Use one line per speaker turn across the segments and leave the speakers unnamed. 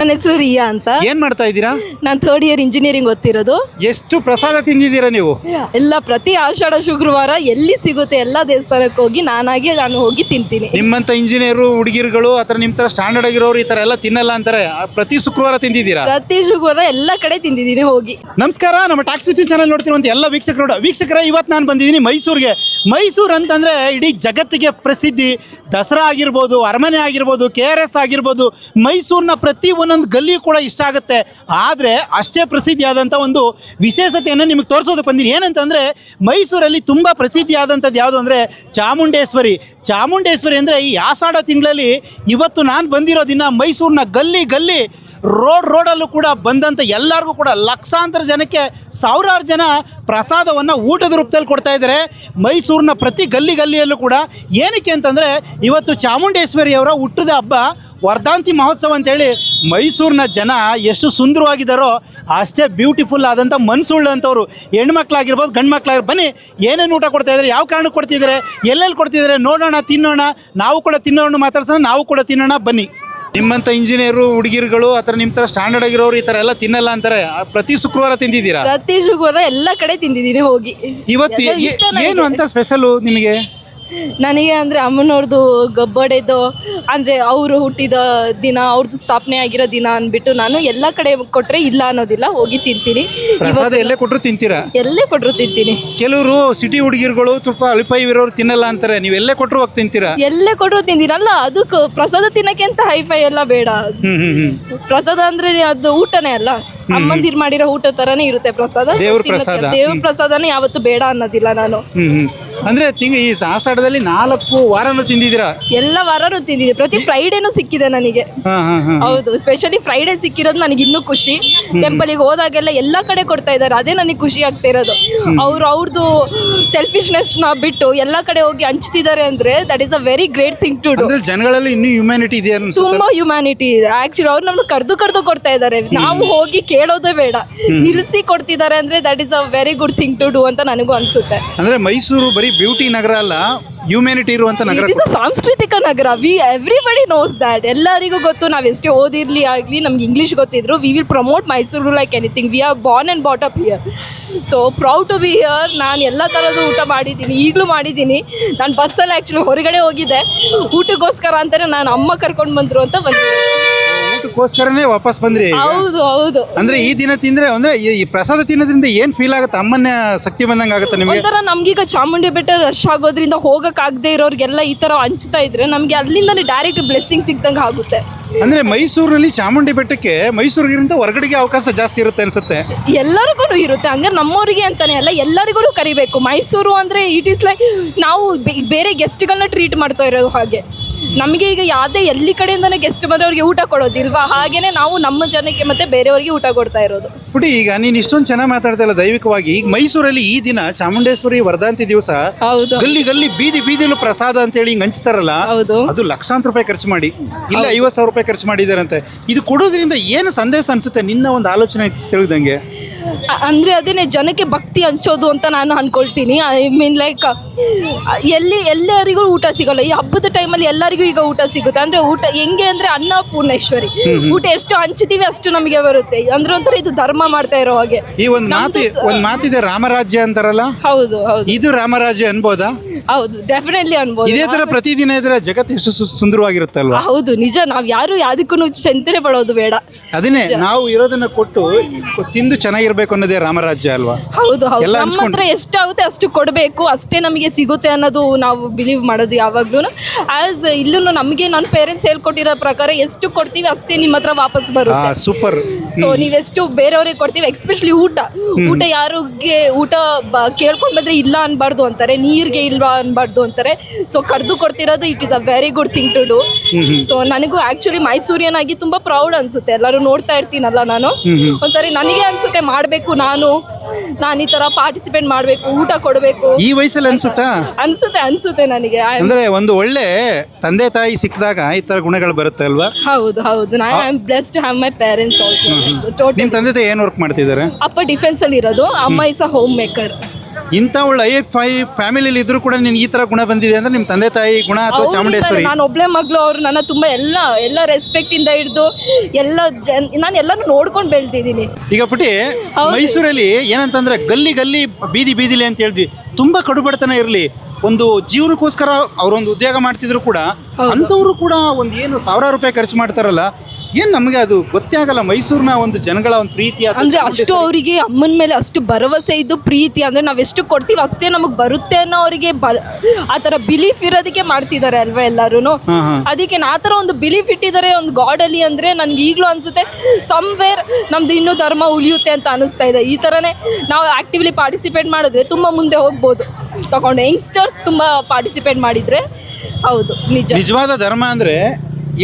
ನನ್ನ ಹೆಸರು ರಿಯಾ ಅಂತ.
ಏನ್ ಮಾಡ್ತಾ ಇದ್ದೀರಾ?
ನಾನು 3rd ಇಯರ್ ಇಂಜಿನಿಯರಿಂಗ್ ಓದ್ತಿರೋದು.
ಎಷ್ಟು ಪ್ರಸಾದ ತಿಂದಿದ್ದೀರಾ ನೀವು?
ಎಲ್ಲ ಪ್ರತಿ ಆಷಾಢ ಶುಕ್ರವಾರ ಎಲ್ಲಿ ಸಿಗುತ್ತೆ ಎಲ್ಲ ದೇವಸ್ಥಾನಕ್ಕೆ ಹೋಗಿ ನಾನು ಹೋಗಿ ತಿಂತೀನಿ.
ನಿಮ್ಮಂತ ಇಂಜಿನಿಯರ್ ಹುಡುಗಿರುಗಳು ಅಥವಾ ನಿಮ್ ತರ ಸ್ಟ್ಯಾಂಡರ್ಡ್ ಆಗಿರೋರು ಈ ತರ ಎಲ್ಲ ತಿನ್ನಲ್ಲ ಅಂತಾರೆ. ಪ್ರತಿ ಶುಕ್ರವಾರ ತಿಂದಿದ್ದೀರಾ?
ಪ್ರತಿ ಶುಕ್ರವಾರ ಎಲ್ಲ ಕಡೆ ತಿಂದಿದ್ದೀನಿ ಹೋಗಿ.
ನಮಸ್ಕಾರ, ನಮ್ಮ ಟ್ಯಾಕ್ಸಿ ಚಾನಲ್ ನೋಡ್ತಿರುವಂತ ಎಲ್ಲ ವೀಕ್ಷಕರ ಇವತ್ತು ನಾನು ಬಂದಿದ್ದೀನಿ ಮೈಸೂರಿಗೆ. ಮೈಸೂರು ಅಂತಂದ್ರೆ ಇಡೀ ಜಗತ್ತಿಗೆ ಪ್ರಸಿದ್ಧಿ. ದಸರಾ ಆಗಿರ್ಬೋದು, ಅರಮನೆ ಆಗಿರ್ಬೋದು, KRS ಆಗಿರ್ಬೋದು, ಮೈಸೂರಿನ ಪ್ರತಿ ಒಂದೊಂದು ಗಲ್ಲಿ ಕೂಡ ಇಷ್ಟ ಆಗುತ್ತೆ. ಆದರೆ ಅಷ್ಟೇ ಪ್ರಸಿದ್ಧಿಯಾದಂಥ ಒಂದು ವಿಶೇಷತೆಯನ್ನು ನಿಮಗೆ ತೋರಿಸೋದಕ್ಕೆ ಬಂದಿನಿ. ಏನಂತಂದರೆ ಮೈಸೂರಲ್ಲಿ ತುಂಬ ಪ್ರಸಿದ್ಧಿಯಾದಂಥದ್ದು ಯಾವುದು ಅಂದರೆ ಚಾಮುಂಡೇಶ್ವರಿ ಅಂದರೆ ಈ ಆಷಾಢ ತಿಂಗಳಲ್ಲಿ ಇವತ್ತು ನಾನು ಬಂದಿರೋ ದಿನ ಮೈಸೂರಿನ ಗಲ್ಲಿ ರೋಡಲ್ಲೂ ಕೂಡ ಬಂದಂಥ ಎಲ್ಲರಿಗೂ ಕೂಡ ಲಕ್ಷಾಂತರ ಜನಕ್ಕೆ ಸಾವಿರಾರು ಜನ ಪ್ರಸಾದವನ್ನು ಊಟದ ರೂಪದಲ್ಲಿ ಕೊಡ್ತಾ ಇದ್ದಾರೆ ಮೈಸೂರಿನ ಪ್ರತಿ ಗಲ್ಲಿಯಲ್ಲೂ ಕೂಡ. ಏನಕ್ಕೆ ಅಂತಂದರೆ ಇವತ್ತು ಚಾಮುಂಡೇಶ್ವರಿಯವರ ಹುಟ್ಟದ ಹಬ್ಬ, ವರ್ಧಂತಿ ಮಹೋತ್ಸವ ಅಂತೇಳಿ ಮೈಸೂರಿನ ಜನ ಎಷ್ಟು ಸುಂದರವಾಗಿದ್ದಾರೋ ಅಷ್ಟೇ ಬ್ಯೂಟಿಫುಲ್ ಆದಂಥ ಮನಸ್ಸುಳ್ಳಂಥವ್ರು, ಹೆಣ್ಮಕ್ಳಾಗಿರ್ಬೋದು ಗಂಡು ಮಕ್ಕಳಾಗಿರ್ಬೋದು. ಬನ್ನಿ, ಏನೇನು ಊಟ ಕೊಡ್ತಾ ಇದ್ದಾರೆ, ಯಾವ ಕಾರಣಕ್ಕೆ ಕೊಡ್ತಿದ್ದಾರೆ, ಎಲ್ಲೆಲ್ಲಿ ಕೊಡ್ತಿದ್ದಾರೆ ನೋಡೋಣ, ತಿನ್ನೋಣ. ನಾವು ಕೂಡ ತಿನ್ನೋಣ, ಮಾತಾಡ್ಸೋಣ, ನಾವು ಕೂಡ ತಿನ್ನೋಣ. ಬನ್ನಿ. ನಿಮ್ಮಂತ ಇಂಜಿನಿಯರ್ ಹುಡುಗಿರುಗಳು ಅಥವಾ ನಿಮ್ಮ ತರ ಸ್ಟ್ಯಾಂಡರ್ಡ್ ಆಗಿರೋರು ಈ ತರ ಎಲ್ಲ ತಿನ್ನಲ್ಲ ಅಂತಾರೆ. ಪ್ರತಿ ಶುಕ್ರವಾರ ತಿಂದಿದ್ದೀರಾ?
ಪ್ರತಿ ಶುಕ್ರವಾರ ಎಲ್ಲ ಕಡೆ ತಿಂದಿದ್ದೀನಿ ಹೋಗಿ.
ಇವತ್ತು ಏನು ಅಂತ ಸ್ಪೆಷಲು ನಿಮಗೆ?
ನನಗೆ ಅಂದರೆ ಅಮ್ಮನವ್ರದ್ದು ಬರ್ಡೇದು ಅಂದರೆ ಅವರು ಹುಟ್ಟಿದ ದಿನ, ಅವ್ರದ್ದು ಸ್ಥಾಪನೆ ಆಗಿರೋ ದಿನ ಅಂದ್ಬಿಟ್ಟು ನಾನು ಎಲ್ಲ ಕಡೆ ಕೊಟ್ಟರೆ ಇಲ್ಲ ಅನ್ನೋದಿಲ್ಲ, ಹೋಗಿ ತಿಂತೀನಿ.
ಪ್ರಸಾದ ಎಲ್ಲೇ ಕೊಟ್ಟರು ತಿಂತೀರಾ?
ಎಲ್ಲೇ ಕೊಟ್ಟರು ತಿಂತೀನಿ.
ಕೆಲವರು ಸಿಟಿ ಹುಡುಗಿರುಗಳು ಸ್ವಲ್ಪ ಅಲ್ಪೈವಿರೋರು ತಿನ್ನಲ್ಲ ಅಂತಾರೆ. ನೀವು ಎಲ್ಲೇ ಕೊಟ್ಟರು ಹೋಗಿ ತಿಂತೀರಾ?
ಎಲ್ಲೇ ಕೊಟ್ಟರು ತಿಂತೀನಲ್ಲ. ಅದಕ್ಕೆ ಪ್ರಸಾದ ತಿನ್ನಕ್ಕೆ ಅಂತ ಹೈಫೈ ಎಲ್ಲ ಬೇಡ. ಪ್ರಸಾದ ಅಂದರೆ ಅದು ಊಟನೇ ಅಲ್ಲ, ಅಮ್ಮಂದಿರು ಮಾಡಿರೋ ಊಟ ಥರನೇ ಇರುತ್ತೆ ಪ್ರಸಾದ. ದೇವ್ರ ಪ್ರಸಾದನೇ ಯಾವತ್ತು ಬೇಡ ಅನ್ನೋದಿಲ್ಲ ನಾನು.
ಅಂದ್ರೆ ಈ ಆಷಾಢದಲ್ಲಿ 4 ವಾರನೂ ತಿಂದಿದ್ದೀರಾ?
ಎಲ್ಲ ವಾರನೂ ತಿಂದಿದ್ದೆ. ಪ್ರತಿ ಫ್ರೈಡೇನೂ ಸಿಕ್ಕಿದೆ ನನಗೆ. ಹೌದು, ಸ್ಪೆಷಲಿ ಫ್ರೈಡೇ ಸಿಕ್ಕಿರೋದು ನನಗೆ ಇನ್ನೂ ಖುಷಿ. ಟೆಂಪಲಿಗೆ ಹೋದಾಗೆಲ್ಲ ಎಲ್ಲ ಕಡೆ ಕೊಡ್ತಾ ಇದ್ದಾರೆ, ಅದೇ ನನಗೆ ಖುಷಿ ಆಗ್ತಾ ಇರೋದು. ಅವ್ರದ್ದು ಸೆಲ್ಫಿಶ್ನೆಸ್ನ ಬಿಟ್ಟು ಎಲ್ಲ ಕಡೆ ಹೋಗಿ ಹಂಚ್ತಿದ್ದಾರೆ ಅಂದ್ರೆ that is a very great thing to do.
ಜನಗಳಲ್ಲಿ ಇನ್ನೂ ಹ್ಯುಮ್ಯಾನಿಟಿ ಇದೆ,
ತುಂಬಾ ಹ್ಯುಮ್ಯಾನಿಟಿ ಇದೆ. ಆಕ್ಚುಲಿ ಅವ್ರು ನಮ್ಗೆ ಕರೆದು ಕೊಡ್ತಾ ಇದ್ದಾರೆ, ನಾವು ಹೋಗಿ ಕೇಳೋದೇ ಬೇಡ, ನಿಲ್ಲಿಸಿ ಕೊಡ್ತಿದ್ದಾರೆ ಅಂದ್ರೆ that is a very good thing to do ಅಂತ ನನಗೂ ಅನ್ಸುತ್ತೆ.
ಅಂದ್ರೆ ಮೈಸೂರು ಬರೀ ಬ್ಯೂಟಿ ನಗರ ಅಲ್ಲ, ಹ್ಯುಮ್ಯಾನಿಟಿ ಇರುವಂತ ನಗರ,
ಇಟ್ ಇಸ್ ಅ ಸಾಂಸ್ಕೃತಿಕ ನಗರ. Everybody knows that. ಎಲ್ಲರಿಗೂ ಗೊತ್ತು, ನಾವು ಎಷ್ಟೇ ಓದಿರ್ಲಿ ಆಗಲಿ, ನಮ್ಗೆ ಇಂಗ್ಲೀಷ್ ಗೊತ್ತಿದ್ರು, we will promote Mysuru like anything. We are born and brought up here, so proud to be here. ನಾನು ಎಲ್ಲ ಥರದ್ದು ಊಟ ಮಾಡಿದ್ದೀನಿ, ಈಗಲೂ ಮಾಡಿದ್ದೀನಿ. ನಾನು ಬಸ್ಸಲ್ಲಿ ಆ್ಯಕ್ಚುಲಿ ಹೊರಗಡೆ ಹೋಗಿದ್ದೆ ಊಟಕ್ಕೋಸ್ಕರ ಅಂತಾನೆ, ನಾನು ಅಮ್ಮ ಕರ್ಕೊಂಡು ಬಂದರು ಅಂತ ಬಂದಿದ್ದೆ.
ಊಟಕ್ಕೋಸ್ಕರನೇ ವಾಪಸ್ ಬಂದ್ರಿ?
ಹೌದು.
ಅಂದ್ರೆ ಈ ದಿನ ತಿಂದ್ರೆ ಅಂದ್ರೆ ಈ ಪ್ರಸಾದ ತಿನ್ನೋದ್ರಿಂದ ಏನ್ ಫೀಲ್ ಆಗುತ್ತೆ? ಅಮ್ಮನ ಶಕ್ತಿ ಬಂದಂಗೆ ಆಗುತ್ತೆ ನಿಮಗೆ?
ಒಂಥರ ನಮ್ಗೀಗ ಚಾಮುಂಡಿ ಬೆಟ್ಟ ರಶ್ ಆಗೋದ್ರಿಂದ ಹೋಗಕ್ಕಾಗದೆ ಇರೋರಿಗೆಲ್ಲ ಈ ತರ ಹಂಚ್ತಾ ಇದ್ರೆ ನಮ್ಗೆ ಅಲ್ಲಿಂದಾನೆ ಡೈರೆಕ್ಟ್ ಬ್ಲೆಸ್ಸಿಂಗ್ ಸಿಕ್ದಂಗೆ ಆಗುತ್ತೆ.
ಅಂದ್ರೆ ಮೈಸೂರಿನಲ್ಲಿ ಚಾಮುಂಡಿ ಬೆಟ್ಟಕ್ಕೆ ಮೈಸೂರಿಗಿಂತ ಹೊರಗಡೆಗೆ ಅವಕಾಶ ಜಾಸ್ತಿ ಇರುತ್ತೆ ಅನ್ಸುತ್ತೆ. ಎಲ್ಲರಿಗೂ
ಇರುತ್ತೆ, ಹಂಗೆ ನಮ್ಮವರಿಗೆ ಅಂತಾನೆ ಅಲ್ಲ, ಎಲ್ಲರಿಗೂ ಕರಿಬೇಕು. ಮೈಸೂರು ಅಂದ್ರೆ ಇಟ್ ಈಸ್ ಲೈಕ್ ನಾವು ಬೇರೆ ಗೆಸ್ಟ್ಗಳನ್ನ ಟ್ರೀಟ್ ಮಾಡ್ತಾ ಇರೋದು ಹಾಗೆ. ನಮಗೆ ಈಗ ಯಾವುದೇ ಎಲ್ಲಿ ಕಡೆಯಿಂದನೇ ಗೆಸ್ಟ್ ಬಂದವ್ರಿಗೆ ಊಟ ಕೊಡೋದಿಲ್ವಾ, ಹಾಗೇನೆ ನಾವು ನಮ್ಮ ಜನಕ್ಕೆ ಮತ್ತೆ ಬೇರೆಯವರಿಗೆ ಊಟ ಕೊಡ್ತಾ ಇರೋದು.
ಬಿಡಿ, ಈಗ ನೀನು ಇಷ್ಟೊಂದು ಚೆನ್ನಾಗಿ ಮಾತಾಡ್ತಾ ಇಲ್ಲ ದೈವಿಕವಾಗಿ. ಈಗ ಮೈಸೂರಲ್ಲಿ ಈ ದಿನ ಚಾಮುಂಡೇಶ್ವರಿ ವರ್ಧಂತಿ ದಿವಸ ಗಲ್ಲಿ ಬೀದಿಲೂ ಪ್ರಸಾದ ಅಂತ ಹೇಳಿ ಹಿಂಗ್ ಹಂಚ್ತಾರಲ್ಲ, ಅದು ಲಕ್ಷಾಂತರ ರೂಪಾಯಿ ಖರ್ಚು ಮಾಡಿ, ಇಲ್ಲ 50,000 ರೂಪಾಯಿ ಖರ್ಚು ಮಾಡಿದಾರಂತೆ. ಇದು ಕೊಡೋದ್ರಿಂದ ಏನು ಸಂದೇಶ ಅನ್ಸುತ್ತೆ ನಿನ್ನ ಒಂದು ಆಲೋಚನೆ ತಿಳಿದಂಗೆ?
ಅಂದರೆ ಅದೇನೆ ಜನಕ್ಕೆ ಭಕ್ತಿ ಹಂಚೋದು ಅಂತ ನಾನು ಅನ್ಕೊಳ್ತೀನಿ. ಐ ಮೀನ್ ಲೈಕ್ ಎಲ್ಲರಿಗೂ ಊಟ ಸಿಗೋಲ್ಲ. ಈ ಹಬ್ಬದ ಟೈಮಲ್ಲಿ ಎಲ್ಲರಿಗೂ ಈಗ ಊಟ ಸಿಗುತ್ತೆ. ಅಂದರೆ ಊಟ ಹೆಂಗೆ ಅಂದರೆ ಅನ್ನಪೂರ್ಣೇಶ್ವರಿ, ಊಟ ಎಷ್ಟು ಹಂಚ್ತೀವಿ ಅಷ್ಟು ನಮಗೆ ಬರುತ್ತೆ. ಅಂದ್ರೆ ಒಂಥರ ಇದು ಧರ್ಮ ಮಾಡ್ತಾ ಇರೋ ಹಾಗೆ.
ಈ ಒಂದು ಮಾತಿದೆ, ರಾಮರಾಜ್ಯ ಅಂತಾರಲ್ಲ.
ಹೌದು.
ಇದು ರಾಮರಾಜ್ಯ ಅನ್ಬೋದಾ?
ಹೌದು, ಡೆಫಿನೆಟ್ಲಿ ಅನ್ಬೋದು.
ಇದೇ ತರ ಪ್ರತಿದಿನ ಇದ್ರೆ ಜಗತ್ತು ಎಷ್ಟು ಸುಂದರವಾಗಿರುತ್ತಲ್ವಾ?
ಹೌದು, ನಿಜ. ನಾವು ಯಾರು ಯಾವುದಕ್ಕೂ ಚಿಂತನೆ ಪಡೋದು ಬೇಡ.
ಅದನ್ನೇ ನಾವು ಇರೋದನ್ನ ಕೊಟ್ಟು ತಿಂದು ಚೆನ್ನಾಗಿರ್ಬೇಕು ಅನ್ನೋದೇ ರಾಮರಾಜ್ಯ ಅಲ್ವಾ?
ಹೌದು. ನಮ್ಮ ಹತ್ರ ಎಷ್ಟಾಗುತ್ತೆ ಅಷ್ಟು ಕೊಡಬೇಕು, ಅಷ್ಟೇ ನಮಗೆ ಸಿಗುತ್ತೆ ಅನ್ನೋದು ನಾವು ಬಿಲೀವ್ ಮಾಡೋದು ಯಾವಾಗ್ಲೂ. ಆಸ್ ಇಲ್ಲೂ ನಮಗೆ ನನ್ನ ಪೇರೆಂಟ್ಸ್ ಹೇಳ್ಕೊಟ್ಟಿರೋ ಪ್ರಕಾರ ಎಷ್ಟು ಕೊಡ್ತೀವಿ ಅಷ್ಟೇ ನಿಮ್ಮ ಹತ್ರ ವಾಪಸ್ ಬರುತ್ತೆ.
ಸೂಪರ್.
ಸೊ ನೀವೆಷ್ಟು ಬೇರೆಯವ್ರಿಗೆ ಕೊಡ್ತೀವಿ, ಎಕ್ಸ್ಪೆಷಲಿ ಊಟ ಯಾರಿಗೆ ಊಟ ಕೇಳ್ಕೊಂಡ್ ಬಂದ್ರೆ ಇಲ್ಲ ಅನ್ಬಾರ್ದು ಅಂತಾರೆ, ನೀರ್ಗೆ ಇಲ್ವಾ ಅನ್ಬಾರ್ದು ಅಂತಾರೆ. ಸೊ ಕರೆದು ಕೊಡ್ತಿರೋದು it is a very good thing to do. So ನನಗೂ ಆಕ್ಚುಲಿ ಮೈಸೂರಿಯನ್ ಆಗಿ ತುಂಬಾ ಪ್ರೌಡ್ ಅನ್ಸುತ್ತೆ. ಎಲ್ಲರೂ ನೋಡ್ತಾ ಇರ್ತೀನಲ್ಲ ನಾನು, ಒಂದ್ಸರಿ ನನಗೆ ಅನ್ಸುತ್ತೆ ಮಾಡ್ಬೇಕು, ನಾನು ಈ ತರ ಪಾರ್ಟಿಸಿಪೇಟ್ ಮಾಡ್ಬೇಕು, ಊಟ ಕೊಡಬೇಕು.
ಈ ವಯಸ್ಸಲ್ಲಿ
ಅನ್ಸುತ್ತೆ ನನಗೆ.
ಅಂದ್ರೆ ಒಂದು ಒಳ್ಳೆ ತಂದೆ ತಾಯಿ ಸಿಕ್ಕಿದಾಗ ಈ ತರ ಗುಣಗಳು ಬರುತ್ತೆ ಅಲ್ವಾ?
ಹೌದು. I am blessed to have my parents also.
ನಿಮ್ಮ ತಂದೆ ತಾಯಿ ಏನು ವರ್ಕ್ ಮಾಡ್ತಿದ್ದಾರೆ?
ಅಪ್ಪ ಡಿಫೆನ್ಸ್ ಅಲ್ಲಿ ಇರೋದು, ಅಮ್ಮ ಇಸ್ ಅ ಹೋಮ್ ಮೇಕರ್.
ಇಂಥ ಒಳ್ಳೆ IFI ಫ್ಯಾಮಿಲಿಲಿ ಇದ್ರೂ ಕೂಡ ನಿನ್ಗೆ ಈ ಥರ ಗುಣ ಬಂದಿದೆ ಅಂದ್ರೆ ನಿಮ್ಮ ತಂದೆ ತಾಯಿ ಗುಣ ಅಥವಾ ಚಾಮುಂಡೇಶ್ವರಿ?
ನಾನು ಒಬ್ಳೆ ಮಗಳು, ಅವ್ರು ನನ್ನ ತುಂಬ ಎಲ್ಲ ರೆಸ್ಪೆಕ್ಟ್ ಇಂದ ಹಿಡಿದು ನಾನು ಎಲ್ಲರೂ ನೋಡ್ಕೊಂಡು ಬೆಳೆದಿದ್ದೀನಿ.
ಈಗ ಪುಟಿ, ಮೈಸೂರಲ್ಲಿ ಏನಂತಂದ್ರೆ ಗಲ್ಲಿ ಗಲ್ಲಿ ಬೀದಿ ಬೀದಿಲಿ ಅಂತ ಹೇಳಿದ್ವಿ, ತುಂಬಾ ಕಡುಬಡತನ ಇರಲಿ, ಒಂದು ಜೀವನಕ್ಕೋಸ್ಕರ ಅವರೊಂದು ಉದ್ಯೋಗ ಮಾಡ್ತಿದ್ರು ಕೂಡ ಅಂಥವ್ರು ಕೂಡ ಒಂದು ಏನು ಸಾವಿರಾರು ರೂಪಾಯಿ ಖರ್ಚು ಮಾಡ್ತಾರಲ್ಲ, ಏನು ನಮಗೆ ಅದು ಗೊತ್ತೇ ಆಗಲ್ಲ. ಮೈಸೂರಿನ ಒಂದು ಜನಗಳ ಒಂದು ಪ್ರೀತಿ
ಅಂದರೆ ಅಷ್ಟು ಅವರಿಗೆ ಅಮ್ಮನ ಮೇಲೆ ಅಷ್ಟು ಭರವಸೆ ಇದ್ದು ಪ್ರೀತಿ, ಅಂದರೆ ನಾವು ಎಷ್ಟು ಕೊಡ್ತೀವಿ ಅಷ್ಟೇ ನಮಗೆ ಬರುತ್ತೆ ಅನ್ನೋ ಅವರಿಗೆ ಆ ಥರ ಬಿಲೀಫ್ ಇರೋದಕ್ಕೆ ಮಾಡ್ತಿದ್ದಾರೆ ಅಲ್ವಾ ಎಲ್ಲರೂ. ಅದಕ್ಕೆ ಆ ಥರ ಒಂದು ಬಿಲೀಫ್ ಇಟ್ಟಿದ್ದಾರೆ ಒಂದು ಗಾಡಲ್ಲಿ, ಅಂದರೆ ನನಗೆ ಈಗಲೂ ಅನಿಸುತ್ತೆ ಸಮ್ವೇರ್ ನಮ್ದು ಇನ್ನೂ ಧರ್ಮ ಉಳಿಯುತ್ತೆ ಅಂತ ಅನಿಸ್ತಾ ಇದೆ. ಈ ಥರನೇ ನಾವು ಆ್ಯಕ್ಟಿವ್ಲಿ ಪಾರ್ಟಿಸಿಪೇಟ್ ಮಾಡಿದ್ರೆ ತುಂಬ ಮುಂದೆ ಹೋಗ್ಬೋದು. ತಗೊಂಡು ಯಂಗ್ಸ್ಟರ್ಸ್ ತುಂಬ ಪಾರ್ಟಿಸಿಪೇಟ್ ಮಾಡಿದರೆ ಹೌದು
ನಿಜವಾದ ಧರ್ಮ ಅಂದರೆ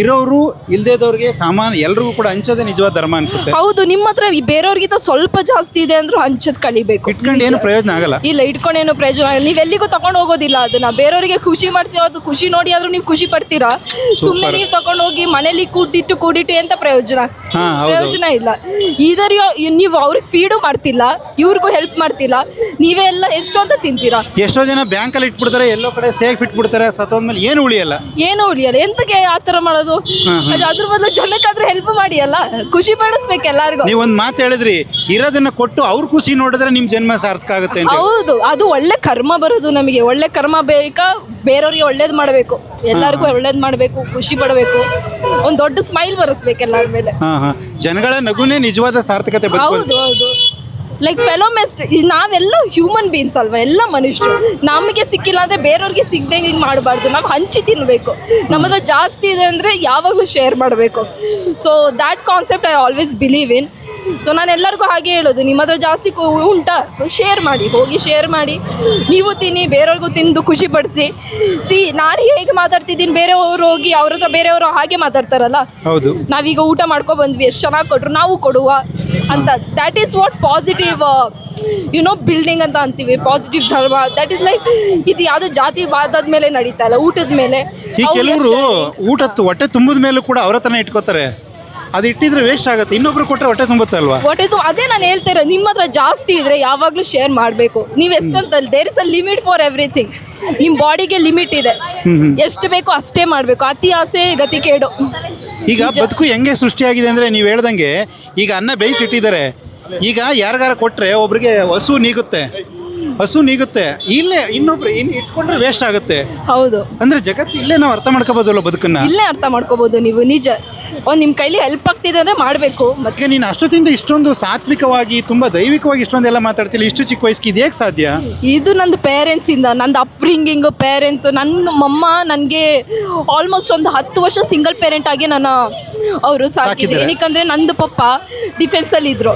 ಇರೋರು ಇಲ್ದೇದವ್ರಿಗೆ ಸಾಮಾನ್ಯ ಎಲ್ರಿಗೂ ಕೂಡ ಹಂಚೋದೇ ನಿಜವಾದ ಧರ್ಮ ಅನ್ಸುತ್ತೆ.
ಹೌದು, ನಿಮ್ಮ ಹತ್ರ ಬೇರೆಯವ್ರಿಗಿಂತ ಸ್ವಲ್ಪ ಜಾಸ್ತಿ ಇದೆ ಅಂದ್ರೂ ಹಂಚೋದು ಕಲಿಬೇಕು.
ಇಟ್ಕೊಂಡು ಏನು ಪ್ರಯೋಜನ ಆಗಲ್ಲ.
ಇಲ್ಲ, ಇಟ್ಕೊಂಡು ಏನು ಪ್ರಯೋಜನ ಆಗಲ್ಲ. ನೀವು ಎಲ್ಲಿಗೂ ತಗೊಂಡು ಹೋಗೋದಿಲ್ಲ ಅದನ್ನ. ಬೇರೆಯವರಿಗೆ ಖುಷಿ ಮಾಡ್ತೀವಿ, ಅದು ಖುಷಿ ನೋಡಿ ಆದ್ರೂ ನೀವು ಖುಷಿ ಪಡ್ತೀರಾ. ಸುಮ್ಮನೆ ನೀವು ತಗೊಂಡು ಹೋಗಿ ಮನೇಲಿ ಕೂಡಿಟ್ಟು ಎಂತ ಪ್ರಯೋಜನ ಇಲ್ಲ. ಇದರ ನೀವು ಅವ್ರಿಗೆ ಫೀಡು ಮಾಡ್ತಿಲ್ಲ, ಇವ್ರಿಗೂ ಹೆಲ್ಪ್ ಮಾಡ್ತಿಲ್ಲ, ನೀವೇ ಎಲ್ಲ ಎಷ್ಟು ಅಂತ ತಿಂತೀರಾ.
ಎಷ್ಟೋ ಜನ ಬ್ಯಾಂಕಲ್ಲಿ ಇಟ್ಬಿಡ್ತಾರೆ, ಎಲ್ಲೋ ಕಡೆ ಸೇಫ್ ಇಟ್ಬಿಡ್ತಾರೆ, ಸತ್ತೋದ್ಮೇಲೆ ಏನು ಉಳಿಯಲ್ಲ. ಎಂತಕ್ಕೆ ಆ ಥರ ಮಾಡೋದು? ಅದ್ರ ಬದಲು ಜನಕ್ಕಾದ್ರೆ ಹೆಲ್ಪ್ ಮಾಡಿ ಅಲ್ಲ, ಖುಷಿ ಪಡಿಸ್ಬೇಕು ಎಲ್ಲರಿಗೂ. ನೀವು ಒಂದು ಮಾತು ಹೇಳಿದ್ರಿ, ಇರೋದನ್ನ ಕೊಟ್ಟು ಅವ್ರ ಖುಷಿ ನೋಡಿದ್ರೆ ನಿಮ್ ಜನ್ಮ ಸಾರ್ಥಕ ಆಗುತ್ತೆ ಅಂತ. ಹೌದು, ಅದು ಒಳ್ಳೆ ಕರ್ಮ ಬರೋದು. ನಮಗೆ ಒಳ್ಳೆ ಕರ್ಮ ಬೇಕಾ, ಬೇರೆಯವ್ರಿಗೆ ಒಳ್ಳೇದು ಮಾಡಬೇಕು, ಎಲ್ಲರಿಗೂ ಒಳ್ಳೇದು ಮಾಡಬೇಕು, ಖುಷಿ ಪಡಬೇಕು, ಒಂದು ದೊಡ್ಡ ಸ್ಮೈಲ್ ಬರೆಸ್ಬೇಕು ಎಲ್ಲರ ಮೇಲೆ. ಜನಗಳ ನಗುನೇ ನಿಜವಾದ ಸಾರ್ಥಕತೆ. ಹೌದು ಹೌದು, ಲೈಕ್ ಫೆಲೋಮೆಸ್ಟ್. ನಾವೆಲ್ಲ ಹ್ಯೂಮನ್ ಬೀನ್ಸ್ ಅಲ್ವಾ, ಎಲ್ಲ ಮನುಷ್ಯರು. ನಮಗೆ ಸಿಕ್ಕಿಲ್ಲ ಅಂದರೆ ಬೇರೆಯವ್ರಿಗೆ ಸಿಗದಂಗೆ ಹಿಂಗೆ ಮಾಡಬಾರ್ದು. ನಾವು ಹಂಚಿ ತಿನ್ನಬೇಕು. ನಮ್ಮ ಹತ್ರ ಜಾಸ್ತಿ ಇದೆ ಅಂದರೆ ಯಾವಾಗಲೂ ಶೇರ್ ಮಾಡಬೇಕು. So that concept I always believe in. So ನಾನು ಎಲ್ಲರಿಗೂ ಹಾಗೆ ಹೇಳೋದು, ನಿಮ್ಮ ಹತ್ರ ಜಾಸ್ತಿ ಉಂಟಾ ಶೇರ್ ಮಾಡಿ, ಹೋಗಿ ಶೇರ್ ಮಾಡಿ, ನೀವು ತಿನ್ನಿ, ಬೇರೆಯವ್ರಿಗೂ ತಿಂದು ಖುಷಿ ಪಡಿಸಿ. ನಾನು ಹೇಗೆ ಮಾತಾಡ್ತಿದ್ದೀನಿ, ಬೇರೆಯವರು ಹೋಗಿ ಅವ್ರ ಹತ್ರ ಬೇರೆಯವರು ಹಾಗೆ ಮಾತಾಡ್ತಾರಲ್ಲ. ಹೌದು, ನಾವೀಗ ಊಟ ಮಾಡ್ಕೊ ಬಂದ್ವಿ, ಎಷ್ಟು ಚೆನ್ನಾಗಿ ಕೊಟ್ಟರು, ನಾವು ಕೊಡುವ ಅಂತ. That is what positive building ಅಂತ ಅಂತೀವಿ, ಪಾಸಿಟಿವ್ ಧರ್ಮ. ದಟ್ ಈಸ್ ಲೈಕ್ ಇದು ಯಾವುದೋ ಜಾತಿವಾದದ ಮೇಲೆ ನಡೀತಾ ಇಲ್ಲ, ಊಟದ ಮೇಲೆ. ಕೆಲವರು ಹೊಟ್ಟೆ ತುಂಬಿದ ಮೇಲೂ ಕೂಡ ಅವ್ರ ಹತ್ರನೇ ಇಟ್ಕೋತಾರೆ. ಅದು ಇಟ್ಟಿದ್ರೆ ವೇಸ್ಟ್ ಆಗುತ್ತೆ, ಇನ್ನೊಬ್ರು ಕೊಟ್ಟರೆ ಹೊಟ್ಟೆ ತುಂಬುತ್ತೆ ಅಲ್ವಾ? ಅದೇ ನಾನು ಹೇಳ್ತಾ ಇರೋದು, ನಿಮ್ಮ ಹತ್ರ ಜಾಸ್ತಿ ಇದ್ರೆ ಯಾವಾಗಲೂ ಶೇರ್ ಮಾಡಬೇಕು. ನೀವು ಎಷ್ಟಂತಲ್ಲಿ there is a limit for everything. ನಿಮ್ಮ ಬಾಡಿಗೆ ಲಿಮಿಟ್ ಇದೆ, ಎಷ್ಟು ಬೇಕೋ ಅಷ್ಟೇ ಮಾಡಬೇಕು. ಅತಿ ಆಸೆ ಗತಿ ಕೇಡು. ಈಗ ಬದುಕು ಹೆಂಗೆ ಸೃಷ್ಟಿಯಾಗಿದೆ ಅಂದರೆ, ನೀವು ಹೇಳ್ದಂಗೆ ಈಗ ಅನ್ನ ಬೇಯಿಸಿಟ್ಟಿದ್ದಾರೆ, ಈಗ ಯಾರಿಗಾರ ಕೊಟ್ಟರೆ ಒಬ್ರಿಗೆ ಹಸು ನೀಗುತ್ತೆ, ಇಲ್ಲೇ ಇನ್ನೊಬ್ರು ಇಟ್ಕೊಂಡ್ರೆ ವೇಸ್ಟ್ ಆಗುತ್ತೆ. ಹೌದು, ಅಂದ್ರೆ ಜಗತ್ತು ಇಲ್ಲೇ ನಾವು ಅರ್ಥ ಮಾಡ್ಕೋಬೋದಲ್ಲ, ಬದುಕನ್ನ ಇಲ್ಲೇ ಅರ್ಥ ಮಾಡ್ಕೋಬಹುದು. ನೀವು ನಿಜ ನಿಮ್ಮ ಕೈಲಿ ಹೆಲ್ಪ್ ಆಗ್ತಿದೆ ಅಂದ್ರೆ ಮಾಡಬೇಕು. ಮತ್ತೆ ನೀನು ಅಷ್ಟೊತ್ತಿಂದ ಇಷ್ಟೊಂದು ಸಾತ್ವಿಕವಾಗಿ ತುಂಬಾ ದೈವಿಕವಾಗಿ ಇಷ್ಟೊಂದೆಲ್ಲ ಮಾತಾಡ್ತಿಲ್ಲ, ಇಷ್ಟು ಚಿಕ್ಕ ವಯಸ್ಸಿಗೆ ಇದು ಹೇಗೆ ಸಾಧ್ಯ? ಇದು ನಂದು ಪೇರೆಂಟ್ಸ್ ಇಂದ, ನಂದು ಅಪ್ರಿಂಗಿಂಗ್ ಪೇರೆಂಟ್ಸ್. ನನ್ನ ಮಮ್ಮ ನನಗೆ ಆಲ್ಮೋಸ್ಟ್ ಒಂದು 10 ವರ್ಷ ಸಿಂಗಲ್ ಪೇರೆಂಟ್ ಆಗಿ ಅವರು ಸಾಕಿದ್ರು. ಏನಕ್ಕಂದ್ರೆ ನಂದು ಪಪ್ಪ ಡಿಫೆನ್ಸ್ ಅಲ್ಲಿ ಇದ್ರು,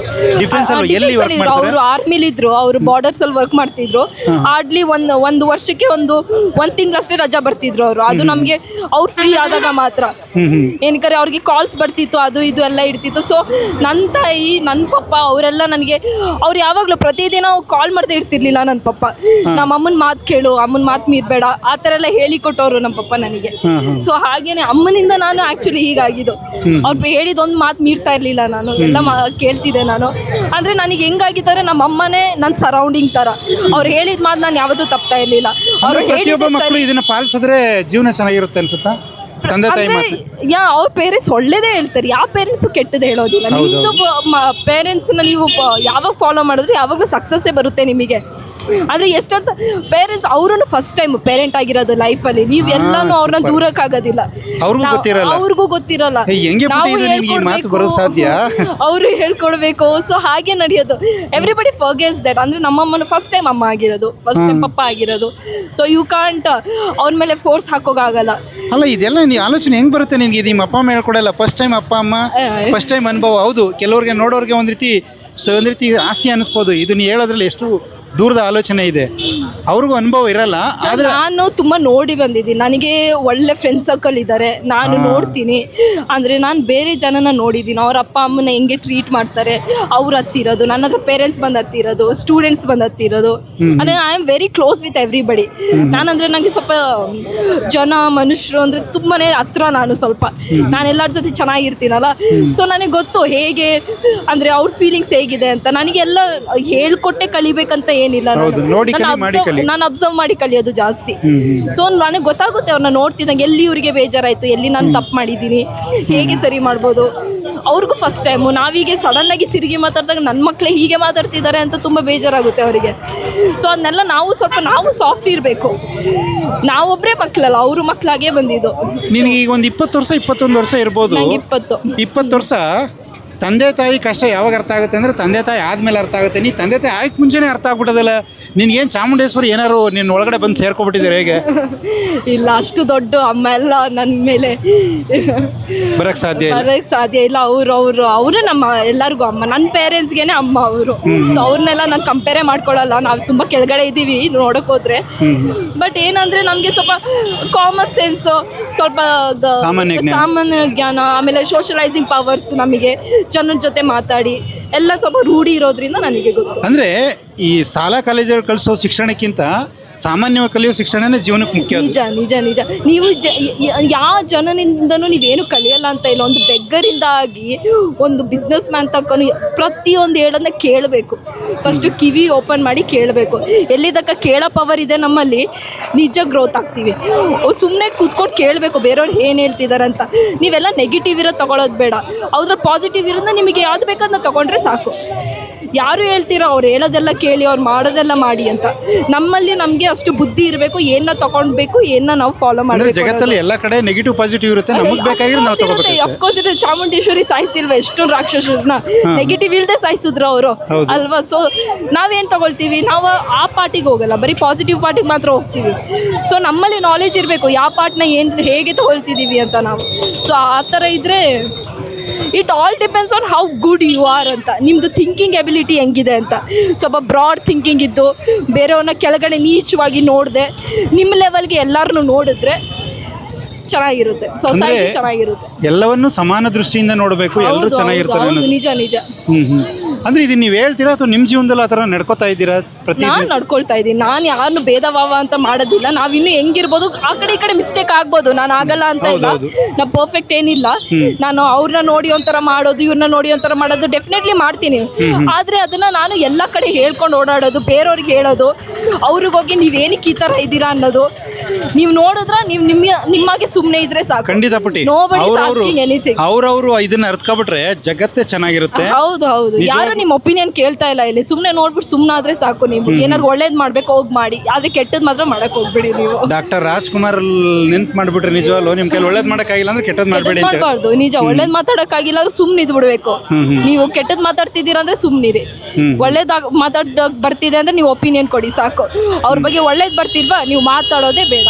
ಅವರು ಆರ್ಮಿಲಿ ಇದ್ರು, ಅವರು ಬಾರ್ಡರ್ಸ್ ಅಲ್ಲಿ ವರ್ಕ್ ಮಾಡ್ತಿದ್ರು. ಹಾರ್ಡ್ಲಿ ಒಂದು ವರ್ಷಕ್ಕೆ ಒಂದು ತಿಂಗಳಷ್ಟೇ ರಜಾ ಬರ್ತಿದ್ರು ಅವರು. ಅದು ನಮಗೆ ಅವ್ರು ಫ್ರೀ ಆದಾಗ ಮಾತ್ರ. ಏನಕ್ಕೆ ಅವ್ರಿಗೆ ಕಾಲ್ಸ್ ಬರ್ತಿತ್ತು, ಅದು ಇದು ಎಲ್ಲ ಇಡ್ತಿತ್ತು. ಸೊ ನನ್ನ ತಾಯಿ, ನನ್ನ ಪಪ್ಪ ಅವರೆಲ್ಲ ನನಗೆ, ಅವ್ರು ಯಾವಾಗಲೂ ಪ್ರತಿದಿನ ಕಾಲ್ ಮಾಡ್ತಾ ಇರ್ತಿರ್ಲಿಲ್ಲ ನನ್ನ ಪಪ್ಪ. ನಮ್ಮ ಅಮ್ಮನ ಮಾತು ಕೇಳು, ಅಮ್ಮನ ಮಾತು ಮೀರ್ಬೇಡ, ಆ ಥರ ಎಲ್ಲ ಹೇಳಿಕೊಟ್ಟವ್ರು ನಮ್ಮ ಪಪ್ಪ ನನಗೆ. ಸೊ ಹಾಗೇನೆ ಅಮ್ಮನಿಂದ ನಾನು ಆ್ಯಕ್ಚುಲಿ ಹೀಗಾಗಿದ್ದು. ಅವ್ರು ಹೇಳಿದೊಂದು ಮಾತು ಮೀರ್ತಾ ಇರಲಿಲ್ಲ, ನಾನು ಎಲ್ಲ ಕೇಳ್ತಿದ್ದೆ ನಾನು. ಅಂದರೆ ನನಗೆ ಹೆಂಗಾಗಿದ್ದಾರೆ, ನಮ್ಮ ಅಮ್ಮನೇ ನನ್ನ ಸರೌಂಡಿಂಗ್ ಥರ. ಅವ್ರು ಹೇಳಿದ ಮಾತು ನಾನು ಯಾವತ್ತೂ ತಪ್ತಾ ಇರಲಿಲ್ಲ. ಅವ್ರು ಹೇಳಿದ ಇದನ್ನ ಪಾಲಿಸಿದ್ರೆ ಜೀವನ ಚೆನ್ನಾಗಿರುತ್ತೆ ಅನ್ಸುತ್ತಾ? ಅವ್ರ ಪೇರೆಂಟ್ಸ್ ಒಳ್ಳೇದೇ ಹೇಳ್ತಾರೆ, ಯಾವ ಪೇರೆಂಟ್ಸು ಕೆಟ್ಟದ್ದು ಹೇಳೋದಿಲ್ಲ. ನಿಮ್ಮದು ಪೇರೆಂಟ್ಸ್ನ ನೀವು ಯಾವಾಗ ಫಾಲೋ ಮಾಡಿದ್ರೆ ಯಾವಾಗಲೂ ಸಕ್ಸಸ್ಸೇ ಬರುತ್ತೆ ನಿಮಗೆ. ಆದರೆ ಎಷ್ಟಂತ ಪೇರೆಂಟ್ಸ್ ಅವ್ರೂ ಫಸ್ಟ್ ಟೈಮ್ ಪೇರೆಂಟ್ ಆಗಿರೋದು ಲೈಫಲ್ಲಿ. ನೀವು ಎಲ್ಲಾನು ಅವ್ರನ್ನ ದೂರಕ್ಕಾಗೋದಿಲ್ಲ, ಅವ್ರಿಗೂ ಗೊತ್ತಿರಲ್ಲ. ನಾವು ಅವರು ಹೇಳ್ಕೊಡ್ಬೇಕು. ಸೊ ಹಾಗೆ ನಡೆಯೋದು. Everybody forgets that. ಅಂದರೆ ನಮ್ಮಮ್ಮನ ಫಸ್ಟ್ ಟೈಮ್ ಅಮ್ಮ ಆಗಿರೋದು, ಫಸ್ಟ್ ಟೈಮ್ ಪಪ್ಪ ಆಗಿರೋದು. ಸೊ ಯು ಕಾಂಟ್ ಅವ್ರ ಮೇಲೆ ಫೋರ್ಸ್ ಹಾಕೋಕ್ಕಾಗಲ್ಲ. ಅಲ್ಲ, ಇದೆಲ್ಲ ನೀವು ಆಲೋಚನೆ ಹೆಂಗೆ ಬರುತ್ತೆ ನಿನಗೆ? ನಿಮ್ಮ ಅಪ್ಪ ಅಮ್ಮ ಹೇಳ್ಕೊಡಲ್ಲ, ಫಸ್ಟ್ ಟೈಮ್ ಅಪ್ಪ ಅಮ್ಮ, ಫಸ್ಟ್ ಟೈಮ್ ಅನುಭವ. ಹೌದು, ಕೆಲವ್ರಿಗೆ ನೋಡೋರಿಗೆ ಒಂದು ರೀತಿ ಆಸೆ ಅನ್ನಿಸ್ಬೋದು. ಇದನ್ನ ಹೇಳೋದ್ರಲ್ಲಿ ಎಷ್ಟು ದೂರದ ಆಲೋಚನೆ ಇದೆ, ಅವ್ರಿಗೂ ಅನುಭವ ಇರಲ್ಲ. ಆದರೆ ನಾನು ತುಂಬ ನೋಡಿ ಬಂದಿದ್ದೀನಿ. ನನಗೆ ಒಳ್ಳೆ ಫ್ರೆಂಡ್ಸ್ ಸರ್ಕಲ್ ಇದ್ದಾರೆ, ನಾನು ನೋಡ್ತೀನಿ. ಅಂದರೆ ನಾನು ಬೇರೆ ಜನನ ನೋಡಿದ್ದೀನಿ, ಅವ್ರ ಅಪ್ಪ ಅಮ್ಮನ ಹೆಂಗೆ ಟ್ರೀಟ್ ಮಾಡ್ತಾರೆ, ಅವ್ರು ಹತ್ತಿರೋದು, ನನ್ನ ಹತ್ರ ಪೇರೆಂಟ್ಸ್ ಬಂದು ಹತ್ತಿರೋದು, ಸ್ಟೂಡೆಂಟ್ಸ್ ಬಂದು ಹತ್ತಿರೋದು. ಅಂದರೆ I am very close with everybody. ನಾನಂದರೆ ನನಗೆ ಸ್ವಲ್ಪ ಮನುಷ್ಯರು ಅಂದರೆ ತುಂಬಾ ಹತ್ರ. ನಾನು ಎಲ್ಲರ ಜೊತೆ ಚೆನ್ನಾಗಿರ್ತೀನಲ್ಲ. ಸೊ ನನಗೆ ಗೊತ್ತು ಹೇಗೆ ಅಂದರೆ ಅವ್ರ ಫೀಲಿಂಗ್ಸ್ ಹೇಗಿದೆ ಅಂತ. ನನಗೆಲ್ಲ ಹೇಳ್ಕೊಟ್ಟೆ ಕಲಿಬೇಕಂತ
ಏನಿಲ್ಲ.
ಹೌದು, ನೋಡಿ ಕಲಿ, ಮಾಡಿ ಕಲಿ.
ನಾನು ಅಬ್ಸರ್ವ್ ಮಾಡಿ ಕಲಿಯೋದು ಜಾಸ್ತಿ. ಸೊ ನನಗೆ ಗೊತ್ತಾಗುತ್ತೆ ಅವ್ರನ್ನ ನೋಡ್ತಿದ್ದಂಗೆ ಎಲ್ಲಿ ಇವರಿಗೆ ಬೇಜಾರಾಯಿತು, ಎಲ್ಲಿ ನಾನು ತಪ್ಪು ಮಾಡಿದ್ದೀನಿ, ಹೇಗೆ ಸರಿ ಮಾಡ್ಬೋದು. ಅವ್ರಿಗೂ ಫಸ್ಟ್ ಟೈಮು ನಾವೀಗೆ ಸಡನ್ನಾಗಿ ತಿರುಗಿ ಮಾತಾಡಿದಾಗ ನನ್ನ ಮಕ್ಕಳೇ ಹೀಗೆ ಮಾತಾಡ್ತಿದ್ದಾರೆ ಅಂತ ತುಂಬ ಬೇಜಾರಾಗುತ್ತೆ ಅವರಿಗೆ. ಸೊ ಅದನ್ನೆಲ್ಲ ನಾವು ಸಾಫ್ಟ್ ಇರಬೇಕು. ನಾವೊಬ್ಬರೇ ಮಕ್ಕಳಲ್ಲ, ಅವರು ಮಕ್ಕಳಾಗೇ ಬಂದಿದ್ದು.
ನಿನಗೆ ಈಗ ಒಂದು 20 ವರ್ಷ 21 ವರ್ಷ ಇರ್ಬೋದು.
ನಂಗೆ
20 ವರ್ಷ ತಂದೆ ತಾಯಿ ಕಷ್ಟ ಯಾವಾಗ ಅರ್ಥ ಆಗುತ್ತೆ ಅಂದರೆ ತಂದೆ ತಾಯಿ ಆದಮೇಲೆ ಅರ್ಥ ಆಗುತ್ತೆ. ನೀ ತಂದೆ ತಾಯಿ ಆಯ್ಕೆ ಮುಂಚೆನೇ ಅರ್ಥ ಆಗ್ಬಿಟ್ಟೋದಿಲ್ಲ. ನಿನ್ಗೇನು ಚಾಮುಂಡೇಶ್ವರಿ ಏನಾರು ನಿನ್ನ ಒಳಗಡೆ ಬಂದು ಸೇರ್ಕೊಬಿಟ್ಟಿದ್ದಾರೆ ಹೇಗೆ?
ಇಲ್ಲ, ಅಷ್ಟು ದೊಡ್ಡ ಅಮ್ಮ ಎಲ್ಲ ನನ್ನ ಮೇಲೆ
ಬರೋಕ್ಕೆ
ಸಾಧ್ಯ ಇಲ್ಲ. ಅವರೇ ನಮ್ಮ ಎಲ್ಲರಿಗೂ ಅಮ್ಮ. ನನ್ನ ಪೇರೆಂಟ್ಸ್ಗೇನೆ ಅಮ್ಮ ಅವರು. ಸೊ ಅವ್ರನ್ನೆಲ್ಲ ನಾನು ಕಂಪೇರೇ ಮಾಡ್ಕೊಳ್ಳಲ್ಲ. ನಾವು ತುಂಬ ಕೆಳಗಡೆ ಇದ್ದೀವಿ ನೋಡೋಕೆ ಹೋದ್ರೆ. ಬಟ್ ಏನಂದರೆ ನಮಗೆ ಸ್ವಲ್ಪ ಕಾಮನ್ ಸೆನ್ಸು, ಸ್ವಲ್ಪ ಸಾಮಾನ್ಯ ಜ್ಞಾನ, ಆಮೇಲೆ ಸೋಷಲೈಸಿಂಗ್ ಪವರ್ಸ್, ನಮಗೆ ಜನರ ಜೊತೆ ಮಾತಾಡಿ ಎಲ್ಲ ಸ್ವಲ್ಪ ರೂಢಿ ಇರೋದ್ರಿಂದ ನನಗೆ ಗೊತ್ತು.
ಅಂದರೆ ಈ ಶಾಲಾ ಕಾಲೇಜುಗಳು ಕಳಿಸೋ ಶಿಕ್ಷಣಕ್ಕಿಂತ ಸಾಮಾನ್ಯವಾಗಿ ಕಲಿಯೋ ಶಿಕ್ಷಣನೇ ಜೀವನಕ್ಕೆ ಮುಖ್ಯ.
ನಿಜ. ನೀವು ಯಾವ ಜನನಿಂದನೂ ನೀವೇನು ಕಲಿಯಲ್ಲ ಅಂತ ಇಲ್ಲ. ಒಂದು ಬೆಗ್ಗರಿಂದ ಆಗಿ ಒಂದು ಬಿಸ್ನೆಸ್ ಮ್ಯಾನ್ ತಕೊಂಡು ಪ್ರತಿಯೊಂದು ಹೇಳೋದನ್ನ ಕೇಳಬೇಕು. ಫಸ್ಟು ಕಿವಿ ಓಪನ್ ಮಾಡಿ ಕೇಳಬೇಕು. ಎಲ್ಲಿದ್ದಕ್ಕ ಕೇಳೋ ಪವರ್ ಇದೆ ನಮ್ಮಲ್ಲಿ, ನಿಜ ಗ್ರೋತ್ ಆಗ್ತೀವಿ. ಸುಮ್ಮನೆ ಕೂತ್ಕೊಂಡು ಕೇಳಬೇಕು ಬೇರೆಯವ್ರು ಏನು ಹೇಳ್ತಿದ್ದಾರೆ ಅಂತ. ನೀವೆಲ್ಲ ನೆಗೆಟಿವ್ ಇರೋದು ತೊಗೊಳೋದು ಬೇಡ. ಅವ್ರ ಪಾಸಿಟಿವ್ ಇರೋದನ್ನ ನಿಮಗೆ ಯಾವ್ದು ಬೇಕದನ್ನ ತೊಗೊಂಡ್ರೆ ಸಾಕು. ಯಾರು ಹೇಳ್ತೀರೋ ಅವ್ರು ಹೇಳೋದೆಲ್ಲ ಕೇಳಿ, ಅವ್ರು ಮಾಡೋದೆಲ್ಲ ಮಾಡಿ ಅಂತ. ನಮ್ಮಲ್ಲಿ ನಮಗೆ ಅಷ್ಟು ಬುದ್ಧಿ ಇರಬೇಕು. ಏನನ್ನ ತಗೊಳ್ಬೇಕು, ಏನನ್ನ ನಾವು ಫಾಲೋ ಮಾಡಬೇಕು.
ಜಗತ್ತಲ್ಲಿ ಎಲ್ಲ ಕಡೆ ನೆಗೆಟಿವ್ ಪಾಸಿಟಿವ್ ಇರುತ್ತೆ. ನಮಗೆ ಬೇಕಾಗಿರೋ ನಾವು ತಗೋಬೇಕು.
ಅಫ್ಕೋರ್ಸ್ ಇದು ಚಾಮುಂಡೇಶ್ವರಿ ಸಾಯಿಸಿಲ್ವ ಎಷ್ಟೊಂದು ರಾಕ್ಷಸರನ್ನ, ನೆಗೆಟಿವ್ ಇಲ್ಲದೆ ಸಾಯಿಸಿದ್ರು ಅವರು ಅಲ್ವಾ. ಸೊ ನಾವೇನು ತಗೊಳ್ತೀವಿ, ನಾವು ಆ ಪಾರ್ಟಿಗೆ ಹೋಗಲ್ಲ, ಬರೀ ಪಾಸಿಟಿವ್ ಪಾರ್ಟಿಗೆ ಮಾತ್ರ ಹೋಗ್ತೀವಿ. ಸೊ ನಮ್ಮಲ್ಲಿ ನಾಲೆಜ್ ಇರಬೇಕು ಯಾವ ಪಾರ್ಟ್ನ ಹೇಗೆ ತಗೊಳ್ತಿದ್ದೀವಿ ಅಂತ ನಾವು. ಸೊ ಆ ಥರ ಇದ್ದರೆ it all depends on how good you are ಅಂತ. ನಿಮ್ಮದು ಥಿಂಕಿಂಗ್ ಎಬಿಲಿಟಿ ಹೆಂಗಿದೆ ಅಂತ. ಸ್ವಲ್ಪ ಬ್ರಾಡ್ ಥಿಂಕಿಂಗ್ ಇದ್ದು ಬೇರೆಯವ್ರನ್ನ ಕೆಳಗಡೆ ನೀಚವಾಗಿ ನೋಡದೆ ನಿಮ್ಮ ಲೆವೆಲ್ಗೆ ಎಲ್ಲರನ್ನೂ ನೋಡಿದ್ರೆ ಚೆನ್ನಾಗಿರುತ್ತೆ, ಸೊಸೈಟಿ ಚೆನ್ನಾಗಿರುತ್ತೆ.
ಎಲ್ಲವನ್ನೂ ಸಮಾನ ದೃಷ್ಟಿಯಿಂದ ನೋಡಬೇಕು, ಎಲ್ಲರೂ ಚೆನ್ನಾಗಿರ್ತಾರೆ.
ನಿಜ.
ಅಂದ್ರೆ ಇದನ್ನ ನೀವು ಹೇಳ್ತೀರಾ ಅಥವಾ ನಿಮ್ಮ ಜೀವನದಲ್ಲಿ ಆ ಥರ ನಡ್ಕೋತಾ ಇದ್ದೀರಾ?
ನಾನು ನಡ್ಕೊಳ್ತಾ ಇದ್ದೀನಿ. ನಾನು ಯಾರನ್ನು ಭೇದ ಭಾವ ಅಂತ ಮಾಡೋದಿಲ್ಲ. ನಾವಿನ್ನೂ ಹೆಂಗಿರ್ಬೋದು, ಆ ಕಡೆ ಈ ಕಡೆ ಮಿಸ್ಟೇಕ್ ಆಗ್ಬೋದು, ನಾನು ಆಗಲ್ಲ ಅಂತ ಇಲ್ಲ. ನಾ ಪರ್ಫೆಕ್ಟ್ ಏನಿಲ್ಲ. ನಾನು ಅವ್ರನ್ನ ನೋಡಿ ಒಂಥರ ಮಾಡೋದು, ಇವ್ರನ್ನ ನೋಡಿ ಒಂಥರ ಮಾಡೋದು ಡೆಫಿನೆಟ್ಲಿ ಮಾಡ್ತೀನಿ. ಆದರೆ ಅದನ್ನು ನಾನು ಎಲ್ಲ ಕಡೆ ಹೇಳ್ಕೊಂಡು ಓಡಾಡೋದು, ಬೇರೆಯವ್ರಿಗೆ ಹೇಳೋದು, ಅವ್ರಿಗೋಗಿ ನೀವೇನಕ್ಕೆ ಈ ಥರ ಇದ್ದೀರಾ ಅನ್ನೋದು, ನೀವು ನೋಡಿದ್ರೆ ನೀವು ನಿಮ್ಮಾಗೆ ಸುಮ್ಮನೆ ಇದ್ರೆ ಸಾಕು.
ಖಂಡಿತ ಪುಟಿ. ಅವ್ರವ್ರು ಇದನ್ನ ಅರ್ಥಕೊಬಿಟ್ರೆ ಜಗತ್ತೇ ಚೆನ್ನಾಗಿರುತ್ತೆ.
ಹೌದು. ಯಾರು ನಿಮ್ಮ ಒಪಿನಿಯನ್ ಕೇಳ್ತಾ ಇಲ್ಲ ಇಲ್ಲಿ. ಸುಮ್ಮನೆ ನೋಡ್ಬಿಟ್ಟು ಸುಮ್ಮನಾದ್ರೆ ಸಾಕು. ನೀವು ಏನಾದ್ರು ಒಳ್ಳೇದು ಮಾಡ್ಬೇಕು ಹೋಗಿ ಮಾಡಿ, ಆದ್ರೆ ಕೆಟ್ಟದ್ ಮಾತ್ರ ಮಾಡಕ್ ಹೋಗ್ಬೇಡಿ. ನೀವು
ಡಾಕ್ಟರ್ ರಾಜ್ಕುಮಾರ್ ನೆನ್ಪು ಮಾಡ್ಬಿಟ್ರೆ ನಿಜವಲ್ಲ, ನಿಮ್ ಕೈಲಿ ಒಳ್ಳೇದ್ ಮಾಡಕ್ಕಾಗಿಲ್ಲ ಅಂದ್ರೆ ಕೆಟ್ಟದ್ ಮಾಡ್ಬೇಡಿ ಅಂತ
ಮಾಡಬಾರ್ದು. ನಿಜ, ಒಳ್ಳೇದ್ ಮಾತಾಡಕ್ಕಾಗಿಲ್ಲ ಅಂದ್ರೆ ಸುಮ್ಮನೆ ಇದ್ ಬಿಡ್ಬೇಕು. ನೀವು ಕೆಟ್ಟದ್ ಮಾತಾಡ್ತಿದ್ದೀರಾ ಅಂದ್ರೆ ಸುಮ್ಮನಿರಿ. ಒಳ್ಳೇದಾಗ ಮಾತಾಡಕ್ ಬರ್ತಿದೆ ಅಂದ್ರೆ ನೀವು ಒಪಿನಿಯನ್ ಕೊಡಿ ಸಾಕು. ಅವ್ರ ಬಗ್ಗೆ ಒಳ್ಳೇದ್ ಬರ್ತಿಲ್ವಾ, ನೀವು ಮಾತಾಡೋದೇ ಬೇಡ,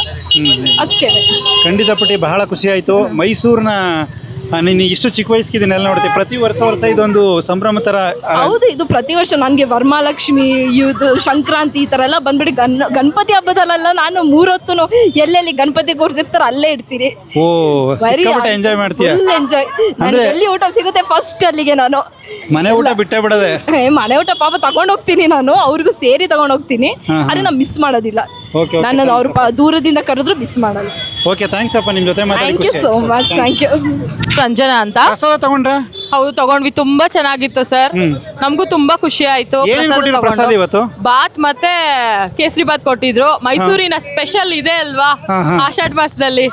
ಅಷ್ಟೇ.
ಖಂಡಿತ ಪುಟಿ, ಬಹಳ ಖುಷಿ ಆಯ್ತು. ಮೈಸೂರಿನ ನೀನು ಇಷ್ಟು ಚಿಕ್ಕ ವಯಸ್ಸಿದನ್ನೆಲ್ಲ ನೋಡ್ತೀವಿ. ಪ್ರತಿ ವರ್ಷ ಇದೊಂದು ಸಂಭ್ರಮ ಥರ.
ಹೌದು, ಇದು ಪ್ರತಿ ವರ್ಷ ನನಗೆ ವರಮಹಾಲಕ್ಷ್ಮಿ, ಇದು ಸಂಕ್ರಾಂತಿ ಈ ಥರ ಎಲ್ಲ ಬಂದ್ಬಿಟ್ಟು ಗಣಪತಿ ಹಬ್ಬದಲ್ಲೆಲ್ಲ ನಾನು 3 ಹೊತ್ತು ಎಲ್ಲೆಲ್ಲಿ ಗಣಪತಿ ಕೂರಿಸಿರ್ತಾರೆ ಅಲ್ಲೇ ಇಡ್ತೀನಿ.
ಎಂಜಾಯ್ ಮಾಡ್ತೀಯ?
Full enjoy. ನನಗೆ ಎಲ್ಲಿ ಊಟ ಸಿಗುತ್ತೆ ಫಸ್ಟ್ ಅಲ್ಲಿಗೆ ನಾನು
ಮನೆ ಊಟ ಬಿಟ್ಟೇ ಬಿಡದೆ.
ಮನೆ ಊಟ ಪಾಪ ತಗೊಂಡು ಹೋಗ್ತೀನಿ, ನಾನು ಅವ್ರಿಗೂ ಸೇರಿ ತಗೊಂಡು ಹೋಗ್ತೀನಿ. ಆದರೆ ನಾನು ಮಿಸ್ ಮಾಡೋದಿಲ್ಲ. ನಾನು ಅವ್ರ ದೂರದಿಂದ ಕರೆದ್ರು ಮಿಸ್ ಮಾಡಲ್ಲ.
ಓಕೆ, ಥ್ಯಾಂಕ್ಸ್ ಅಪ್ಪ, ನಿಮ್ಮ ಜೊತೆ ಮಾತಾಡಿ.
Thank you so much. Thank you.
Sanjana ಅಂತ.
ಪ್ರಸಾದ ತಗೊಂಡ್ರಾ?
ಹೌದು, ತಗೊಂಡ್ವಿ. ತುಂಬಾ ಚೆನ್ನಾಗಿತ್ತು ಸರ್. ನಮಗೂ ತುಂಬಾ ಖುಷಿ ಆಯ್ತು.
ಪ್ರಸಾದ ಇವತ್ತು
ಬಾತ್ ಮತ್ತೆ ಕೇಸರಿ ಬಾತ್ ಕೊಟ್ಟಿದ್ರು. ಮೈಸೂರಿನ ಸ್ಪೆಷಲ್ ಇದೆ ಅಲ್ವಾ, ಆಷಾಢ ಮಾಸದಲ್ಲಿ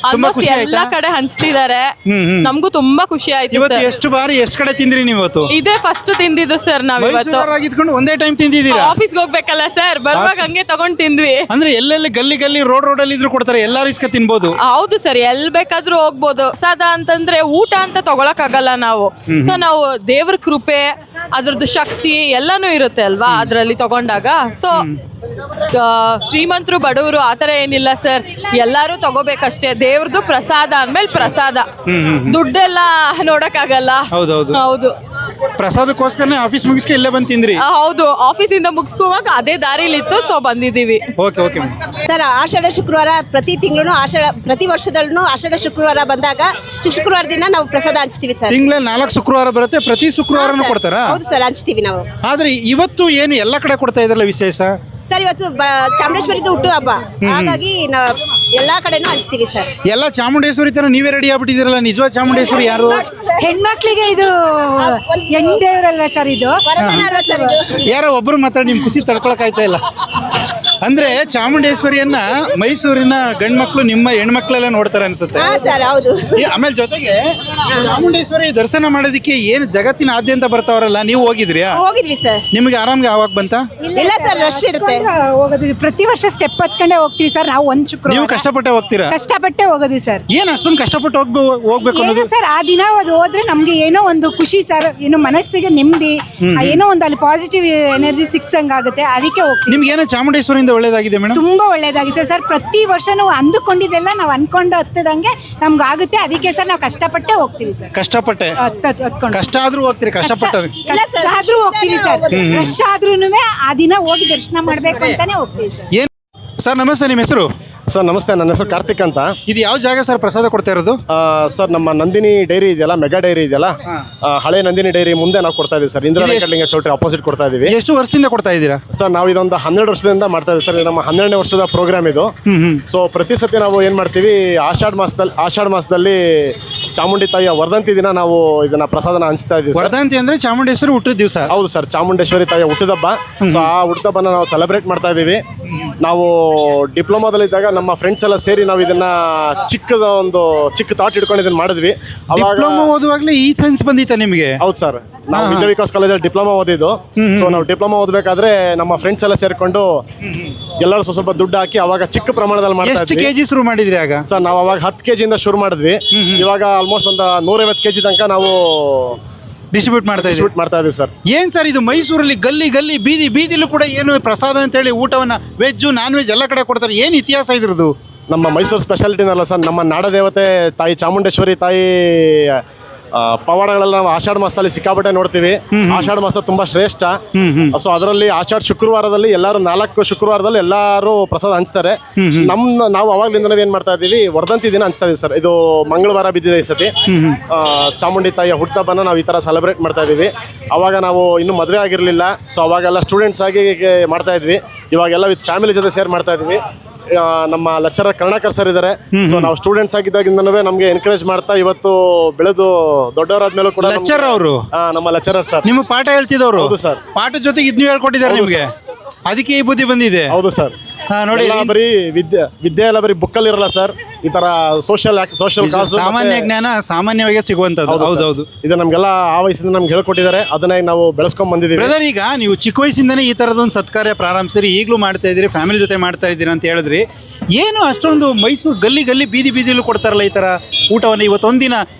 ಆಲ್ಮೋಸ್ಟ್ ಎಲ್ಲ ಕಡೆ ಹಂಚ್ತಿದ್ದಾರೆ. ನಮಗೂ ತುಂಬಾ ಖುಷಿ ಆಯ್ತು.
ಎಷ್ಟು ಕಡೆ ತಿಂದ್ರಿ ನೀವು?
ಇದೇ ಫಸ್ಟ್ ತಿಂದಿದ್ದು ಸರ್. ನಾವ್ ಇವತ್ತು
ಒಂದೇ ಟೈಮ್ ತಿಂದಿದ್ದೀರಾ?
ಆಫೀಸ್ಗೆ ಹೋಗ್ಬೇಕಲ್ಲ ಸರ್, ಬರುವಾಗ ಹಂಗೆ ತಗೊಂಡ್ ತಿಂದ್ವಿ.
ಅಂದ್ರೆ ಎಲ್ಲೆಲ್ಲಿ ಗಲ್ಲಿ ರೋಡ್ ಅಲ್ಲಿ ಇದ್ರು ಕೊಡ್ತಾರೆ, ಎಲ್ಲಾರು ಇಸ್ಕ ತಿನ್ಬೋದು.
ಹೌದು ಸರ್, ಎಲ್ ಬೇಕಾದ್ರೂ ಹೋಗ್ಬೋದು. ಪ್ರಸಾದ ಅಂತಂದ್ರೆ ಊಟ ಅಂತ ತಗೊಳಕ್ ಆಗಲ್ಲ ನಾವು. ಸೊ ನಾವು ದೇವ್ರ ಕೃಪೆ, ಅದ್ರದ್ದು ಶಕ್ತಿ ಎಲ್ಲಾನು ಇರುತ್ತೆ ಅಲ್ವಾ ಅದ್ರಲ್ಲಿ ತಗೊಂಡಾಗ. ಸೊ ಶ್ರೀಮಂತರು ಬಡವರು ಆತರ ಏನಿಲ್ಲ ಸರ್, ಎಲ್ಲಾರು ತಗೋಬೇಕಷ್ಟೇ. ದೇವ್ರದ್ದು ಪ್ರಸಾದ ಅಂದ್ಮೇಲೆ ಪ್ರಸಾದ, ದುಡ್ಡೆಲ್ಲ ನೋಡಕ್ ಆಗಲ್ಲ. ಹೌದು,
ಪ್ರಸಾದಕ್ಕೋಸ್ಕರ ಆಫೀಸ್ ಮುಗಿಸ್ಕೆ ಇಲ್ಲೇ ಬಂದು ತಿಂದ್ರಿ?
ಹೌದು, ಆಫೀಸಿಂದ ಮುಗಿಸ್ಕೋವಾಗ ಅದೇ ದಾರಿಲಿತ್ತು, ಸೊ ಬಂದಿದ್ದೀವಿ.
ಸರ್, ಆಷಾಢ ಶುಕ್ರವಾರ ಪ್ರತಿ ತಿಂಗಳು ಪ್ರತಿ ವರ್ಷದಲ್ಲೂ ಆಷಾಢ ಶುಕ್ರವಾರ ಬಂದಾಗ ಶುಕ್ರವಾರ ದಿನ ನಾವು ಪ್ರಸಾದ ಹಂಚ್ತೀವಿ ಸರ್.
ತಿಂಗಳಲ್ಲಿ 4 ಶುಕ್ರವಾರ ಬರುತ್ತೆ, ಪ್ರತಿ ಶುಕ್ರವಾರನೂ ಕೊಡ್ತಾರಾ?
ಹೌದು ಸರ್, ಹಂಚ್ತೀವಿ ನಾವು.
ಆದ್ರೆ ಇವತ್ತು ಏನು ಎಲ್ಲ ಕಡೆ ಕೊಡ್ತಾ ಇದ್ರಲ್ಲ ವಿಶೇಷ?
ಸರ್ ಇವತ್ತು ಚಾಮುಂಡೇಶ್ವರಿದು ಹುಟ್ಟು ಹಬ್ಬ, ಹಾಗಾಗಿ ನಾವು ಎಲ್ಲಾ ಕಡೆನೂ ಹಂಚ್ತೀವಿ ಸರ್.
ಎಲ್ಲ ಚಾಮುಂಡೇಶ್ವರಿ ತರ ನೀವೇ ರೆಡಿ ಆಗ್ಬಿಟ್ಟಿದ್ದೀರಲ್ಲ. ನಿಜವಾದ ಚಾಮುಂಡೇಶ್ವರಿ ಯಾರು?
ಹೆಣ್ಮಕ್ಳಿಗೆ ಇದು ಹೆಣ್ ದೇವರಲ್ಲ ಸರ್, ಇದು
ವರದಾನ ಅಲ್ವಾ ಸರ್ ಇದು?
ಯಾರೋ ಒಬ್ರು ಮಾತ್ರ ನಿಮ್ ಖುಷಿ ತಡ್ಕೊಳಕ್ ಆಯ್ತಾ ಇಲ್ಲ. ಅಂದ್ರೆ ಚಾಮುಂಡೇಶ್ವರಿಯನ್ನ ಮೈಸೂರಿನ ಗಂಡ್ ಮಕ್ಳು ನಿಮ್ಮ ಹೆಣ್ಮಕ್ಳೆಲ್ಲ ನೋಡ್ತಾರೆ ಅನ್ಸುತ್ತೆ.
ಹಾ ಸರ್, ಹೌದು.
ಆಮೇಲೆ ಜೊತೆಗೆ ಚಾಮುಂಡೇಶ್ವರಿ ದರ್ಶನ ಮಾಡೋದಕ್ಕೆ ಏನು ಜಗತ್ತಿನ ಆದ್ಯಂತ ಬರ್ತಾವ್ರಲ್ಲ, ನೀವು ಹೋಗಿದ್ರಿ?
ಹೋಗಿದ್ವಿ ಸರ್.
ನಿಮ್ಗೆ ಆರಾಮ್ಗೆ ಆವಾಗ ಬಂತ?
ಇಲ್ಲ ಸರ್, ರಶ್ ಇರುತ್ತೆ.
ಹೋಗೋದು ಪ್ರತಿ ವರ್ಷ ಸ್ಟೆಪ್ ಹತ್ಕೊಂಡೇ ಹೋಗ್ತೀವಿ ಸರ್. ನಾವು ಒಂದ್
ನೀವು
ಶುಕ್ರವಾರ
ಕಷ್ಟಪಟ್ಟೆ ಹೋಗ್ತೀರಾ?
ಕಷ್ಟಪಟ್ಟೆ ಹೋಗೋದು ಸರ್.
ಏನ್ ಅಷ್ಟೊಂದು ಕಷ್ಟಪಟ್ಟು ಹೋಗ್ಬೇಕು
ಏನೋ
ಅನ್ನೋದು?
ಸರ್, ಆ ದಿನ ಅದು ಹೋದ್ರೆ ನಮ್ಗೆ ಏನೋ ಒಂದು ಖುಷಿ ಸರ್, ಏನೋ ಮನಸ್ಸಿಗೆ ನೆಮ್ಮದಿ, ಏನೋ ಒಂದು ಅಲ್ಲಿ ಪಾಸಿಟಿವ್ ಎನರ್ಜಿ ಸಿಕ್ತಂಗಾಗುತ್ತೆ, ಅದಕ್ಕೆ ಹೋಗ್ತೀವಿ.
ನಿಮ್ಗೆ ಏನೋ ಚಾಮುಂಡೇಶ್ವರಿಯಿಂದ ಒಳ್ಳೇದಾಗಿದೆ ಮೇಡಮ್?
ತುಂಬಾ ಒಳ್ಳೇದಾಗಿದೆ ಸರ್. ಪ್ರತಿ ವರ್ಷ ನಾವು ಅಂದುಕೊಂಡಿದ್ದೆಲ್ಲ ನಾವು ಅನ್ಕೊಂಡು ಹತ್ತದಂಗೆ ನಮ್ಗೆ ಆಗುತ್ತೆ, ಅದಕ್ಕೆ ಸರ್ ನಾವು ಕಷ್ಟಪಟ್ಟೆ ಹೋಗ್ತೀವಿ ಸರ್.
ಕಷ್ಟಪಟ್ಟೆ
ಹತ್ಕೊಂಡು
ಕಷ್ಟ ಆದ್ರೂ ಹೋಗ್ತೀರಿ? ಕಷ್ಟಪಟ್ಟ
ಕಷ್ಟ ಆದ್ರೂ ಹೋಗ್ತೀವಿ ಸರ್. ರಶ್ ಆದ್ರೂನು ಆ ದಿನ ಹೋಗಿ ದರ್ಶನ ಮಾಡ್ಬೇಕು ಅಂತಾನೆ ಹೋಗ್ತೀವಿ ಸರ್.
ಏನ್ ಸರ್ ನಮಸ್ತೆ, ನಿಮ್ಮ ಹೆಸರು?
ಸರ್ ನಮಸ್ತೆ, ನನ್ನ ಹೆಸರು ಕಾರ್ತಿಕ್ ಅಂತ.
ಇದು ಯಾವ ಜಾಗ ಸರ್ ಪ್ರಸಾದ ಕೊಡ್ತಾ ಇರೋದು?
ಸರ್ ನಮ್ಮ ನಂದಿನಿ ಡೈರಿ ಇದೆಯಲ್ಲ, ಮೆಗಾ ಡೈರಿ ಇದೆಯಲ್ಲ, ಹಳೆ ನಂದಿನಿ ಡೈರಿ ಮುಂದೆ ನಾವು ಕೊಡ್ತಾ ಇದೀವಿ ಸರ್. ಇಂದಿರಾ ವೆಂಕಟಲಿಂಗ ಚೌಟ್ರಿ ಅಪೋಸಿಟ್ ಕೊಡ್ತಾ ಇದೀವಿ.
ಎಷ್ಟು ವರ್ಷದಿಂದ ಕೊಡ್ತಾ ಇದ್ದೀರಾ
ಸರ್? ನಾವು ಇದೊಂದು 12 ವರ್ಷದಿಂದ ಮಾಡ್ತಾ ಇದೀವಿ ಸರ್. ನಮ್ಮ 12ನೇ ವರ್ಷದ ಪ್ರೋಗ್ರಾಮ್ ಇದು. ಸೊ ಪ್ರತಿ ಸತಿ ನಾವು ಏನು ಮಾಡ್ತೀವಿ, ಆಷಾಢ ಮಾಸದಲ್ಲಿ ಚಾಮುಂಡಿ ತಾಯಿಯ ವರ್ಧಂತಿ ದಿನ ನಾವು ಇದನ್ನ ಪ್ರಸಾದನ ಹಂಚ್ತಾ ಇದೀವಿ.
ವರ್ಧಂತಿ ಅಂದ್ರೆ ಚಾಮುಂಡೇಶ್ವರಿ ಹುಟ್ಟಿದ ದಿವಸ?
ಹೌದು ಸರ್, ಚಾಮುಂಡೇಶ್ವರಿ ತಾಯಿಯ ಹುಟ್ಟಿದಬ್ಬ. ಸೊ ಆ ಹುಟ್ಟಿದಬ್ಬನ ನಾವು ಸೆಲೆಬ್ರೇಟ್ ಮಾಡ್ತಾ ಇದೀವಿ. ನಾವು ಡಿಪ್ಲೊಮಾದಲ್ಲಿದ್ದಾಗ ನಮ್ಮ ಫ್ರೆಂಡ್ಸ್ ಎಲ್ಲ ಸೇರಿ ನಾವು ಇದನ್ನ ಚಿಕ್ಕ ಥಾಟ್ ಇಟ್ಕೊಂಡು ಇದನ್ನ ಮಾಡಿದ್ವಿ.
ಡಿಪ್ಲೊಮಾ ಓದುವಾಗಲೇ ಈ ಸೈನ್ಸ್ ಬಂದಿತ್ತ ನಿಮಗೆ?
ಹೌದು ಸರ್, ನಾವು ವಿದ್ಯಾ ವಿಕಾಸ್ ಕಾಲೇಜಲ್ಲಿ ಡಿಪ್ಲೊಮಾ ಓದಿದ್ದು. ಸೊ ನಾವು ಡಿಪ್ಲೊಮಾ ಓದಬೇಕಾದ್ರೆ ನಮ್ಮ ಫ್ರೆಂಡ್ಸ್ ಎಲ್ಲ ಸೇರ್ಕೊಂಡು ಎಲ್ಲರೂ ಸ್ವಲ್ಪ ದುಡ್ಡು ಹಾಕಿ ಅವಾಗ ಚಿಕ್ಕ ಪ್ರಮಾಣದಲ್ಲಿ ಮಾಡ್ತಾ
ಎಷ್ಟು
ಇದ್ವಿ.
ಕೆಜಿ ಶುರು ಮಾಡಿದ್ರಿ ಆಗ?
ಸರ್ ನಾವು ಅವಾಗ 10 kg ಇಂದ ಶುರು ಮಾಡಿದ್ವಿ. ಇವಾಗ ಆಲ್ಮೋಸ್ಟ್ ಒಂದು 150 kg ತನಕ ನಾವು
ಡಿಸ್ಟ್ರಿಬ್ಯೂಟ್
ಮಾಡ್ತಾ ಇದೀವಿ ಸರ್.
ಏನ್ ಸರ್ ಇದು ಮೈಸೂರಲ್ಲಿ ಗಲ್ಲಿ ಬೀದಿಲೂ ಕೂಡ ಏನು ಪ್ರಸಾದ ಅಂತೇಳಿ ಊಟವನ್ನ ವೆಜ್ ನಾನ್ ವೆಜ್ ಎಲ್ಲ ಕಡೆ ಕೊಡ್ತಾರೆ. ಏನು ಇತಿಹಾಸ ಇದ್ರದ್ದು?
ನಮ್ಮ ಮೈಸೂರು ಸ್ಪೆಷಾಲಿಟಿನಲ್ಲ ಸರ್, ನಮ್ಮ ನಾಡದೇವತೆ ತಾಯಿ ಚಾಮುಂಡೇಶ್ವರಿ ತಾಯಿ ಪವಾಡಗಳೆಲ್ಲ ನಾವು ಆಷಾಢ ಮಾಸದಲ್ಲಿ ಸಿಕ್ಕಾಪಟ್ಟೆ ನೋಡ್ತೀವಿ. ಆಷಾಢ ಮಾಸ ತುಂಬಾ ಶ್ರೇಷ್ಠ. ಸೊ ಅದರಲ್ಲಿ ಆಷಾಢ ಶುಕ್ರವಾರದಲ್ಲಿ ಎಲ್ಲರೂ 4 ಶುಕ್ರವಾರದಲ್ಲಿ ಎಲ್ಲರೂ ಪ್ರಸಾದ ಹಂಚ್ತಾರೆ. ನಾವು ಅವಾಗ್ಲಿಂದ ಏನ್ ಮಾಡ್ತಾ ಇದೀವಿ, ವರ್ಧಂತಿ ದಿನ ಹಂಚ್ತಾ ಇದೀವಿ ಸರ್. ಇದು ಮಂಗಳವಾರ ಬಿದ್ದಿದೆ ಈ ಸತಿ. ಚಾಮುಂಡಿ ತಾಯಿಯ ಹುಟ್ಟುಹಬ್ಬನ ನಾವು ಈ ತರ ಸೆಲೆಬ್ರೇಟ್ ಮಾಡ್ತಾ ಇದೀವಿ. ಅವಾಗ ನಾವು ಇನ್ನೂ ಮದುವೆ ಆಗಿರಲಿಲ್ಲ. ಸೊ ಅವಾಗೆಲ್ಲ ಸ್ಟೂಡೆಂಟ್ಸ್ ಆಗಿ ಮಾಡ್ತಾ ಇದ್ವಿ. ಇವಾಗೆಲ್ಲ ವಿತ್ ಫ್ಯಾಮಿಲಿ ಜೊತೆ ಸೇರ್ ಮಾಡ್ತಾ ಇದ್ವಿ. ನಮ್ಮ ಲೆಕ್ಚರರ್ ಕರುಣಾಕರ್ ಸರ್ ಇದ್ದಾರೆ. ಸೊ ನಾವು ಸ್ಟೂಡೆಂಟ್ಸ್ ಆಗಿದ್ದಾಗಿಂದನೂ ನಮಗೆ ಎನ್ಕರೇಜ್ ಮಾಡ್ತಾ ಇವತ್ತು ಬೆಳೆದು ದೊಡ್ಡವರಾದ್ಮೇಲೂ ಕೂಡ
ಲೆಕ್ಚರ್ ಅವರು?
ನಮ್ಮ ಲೆಕ್ಚರರ್ ಸರ್.
ನಿಮ್ಮ ಪಾಠ ಹೇಳ್ತಿದ್ದವರು?
ಹೌದು ಸರ್.
ಪಾಠದ ಜೊತೆಗೆ ಇದನ್ನು ಹೇಳ್ಕೊಟ್ಟಿದ್ದಾರೆ ನಿಮಗೆ, ಅದಕ್ಕೆ ಈ ಬುದ್ಧಿ ಬಂದಿದೆ.
ಹೌದು ಸರ್.
ನೋಡಿ,
ಬರೀ ವಿದ್ಯೆ ಎಲ್ಲ ಬರೀ ಬುಕ್ಕಲ್ಲಿ ಇರಲ್ಲ ಸರ್. ಈ ತರ ಸೋಷಿಯಲ್ ಕಾಸ್,
ಸಾಮಾನ್ಯ ಜ್ಞಾನ ಸಾಮಾನ್ಯವಾಗಿ ಸಿಗುವಂತದ್ದು. ಹೌದೌದು,
ಇದು ನಮ್ಗೆಲ್ಲ ಆ ವಯಸ್ಸಿಂದ ನಮ್ಗೆ ಹೇಳ್ಕೊಟ್ಟಿದ್ದಾರೆ. ಅದನ್ನ ನಾವು ಬೆಳೆಸ್ಕೊಂಡ್ ಬಂದಿದ್ದೀವಿ.
ಬ್ರದರ್, ಈಗ ನೀವು ಚಿಕ್ಕ ವಯಸ್ಸಿಂದನೇ ಈ ತರದೊಂದು ಸತ್ಕಾರ್ಯ ಪ್ರಾರಂಭಿಸಿರಿ, ಈಗಲೂ ಮಾಡ್ತಾ ಇದ್ದೀರಿ, ಫ್ಯಾಮಿಲಿ ಜೊತೆ ಮಾಡ್ತಾ ಇದ್ದೀರಿ ಅಂತ ಹೇಳಿದ್ರಿ. ಏನು ಅಷ್ಟೊಂದು ಮೈಸೂರು ಗಲ್ಲಿ ಬೀದಿಲೂ ಕೊಡ್ತಾರಲ್ಲ ಈ ತರ ಊಟವನ್ನು? ಇವತ್ತೊಂದಿನ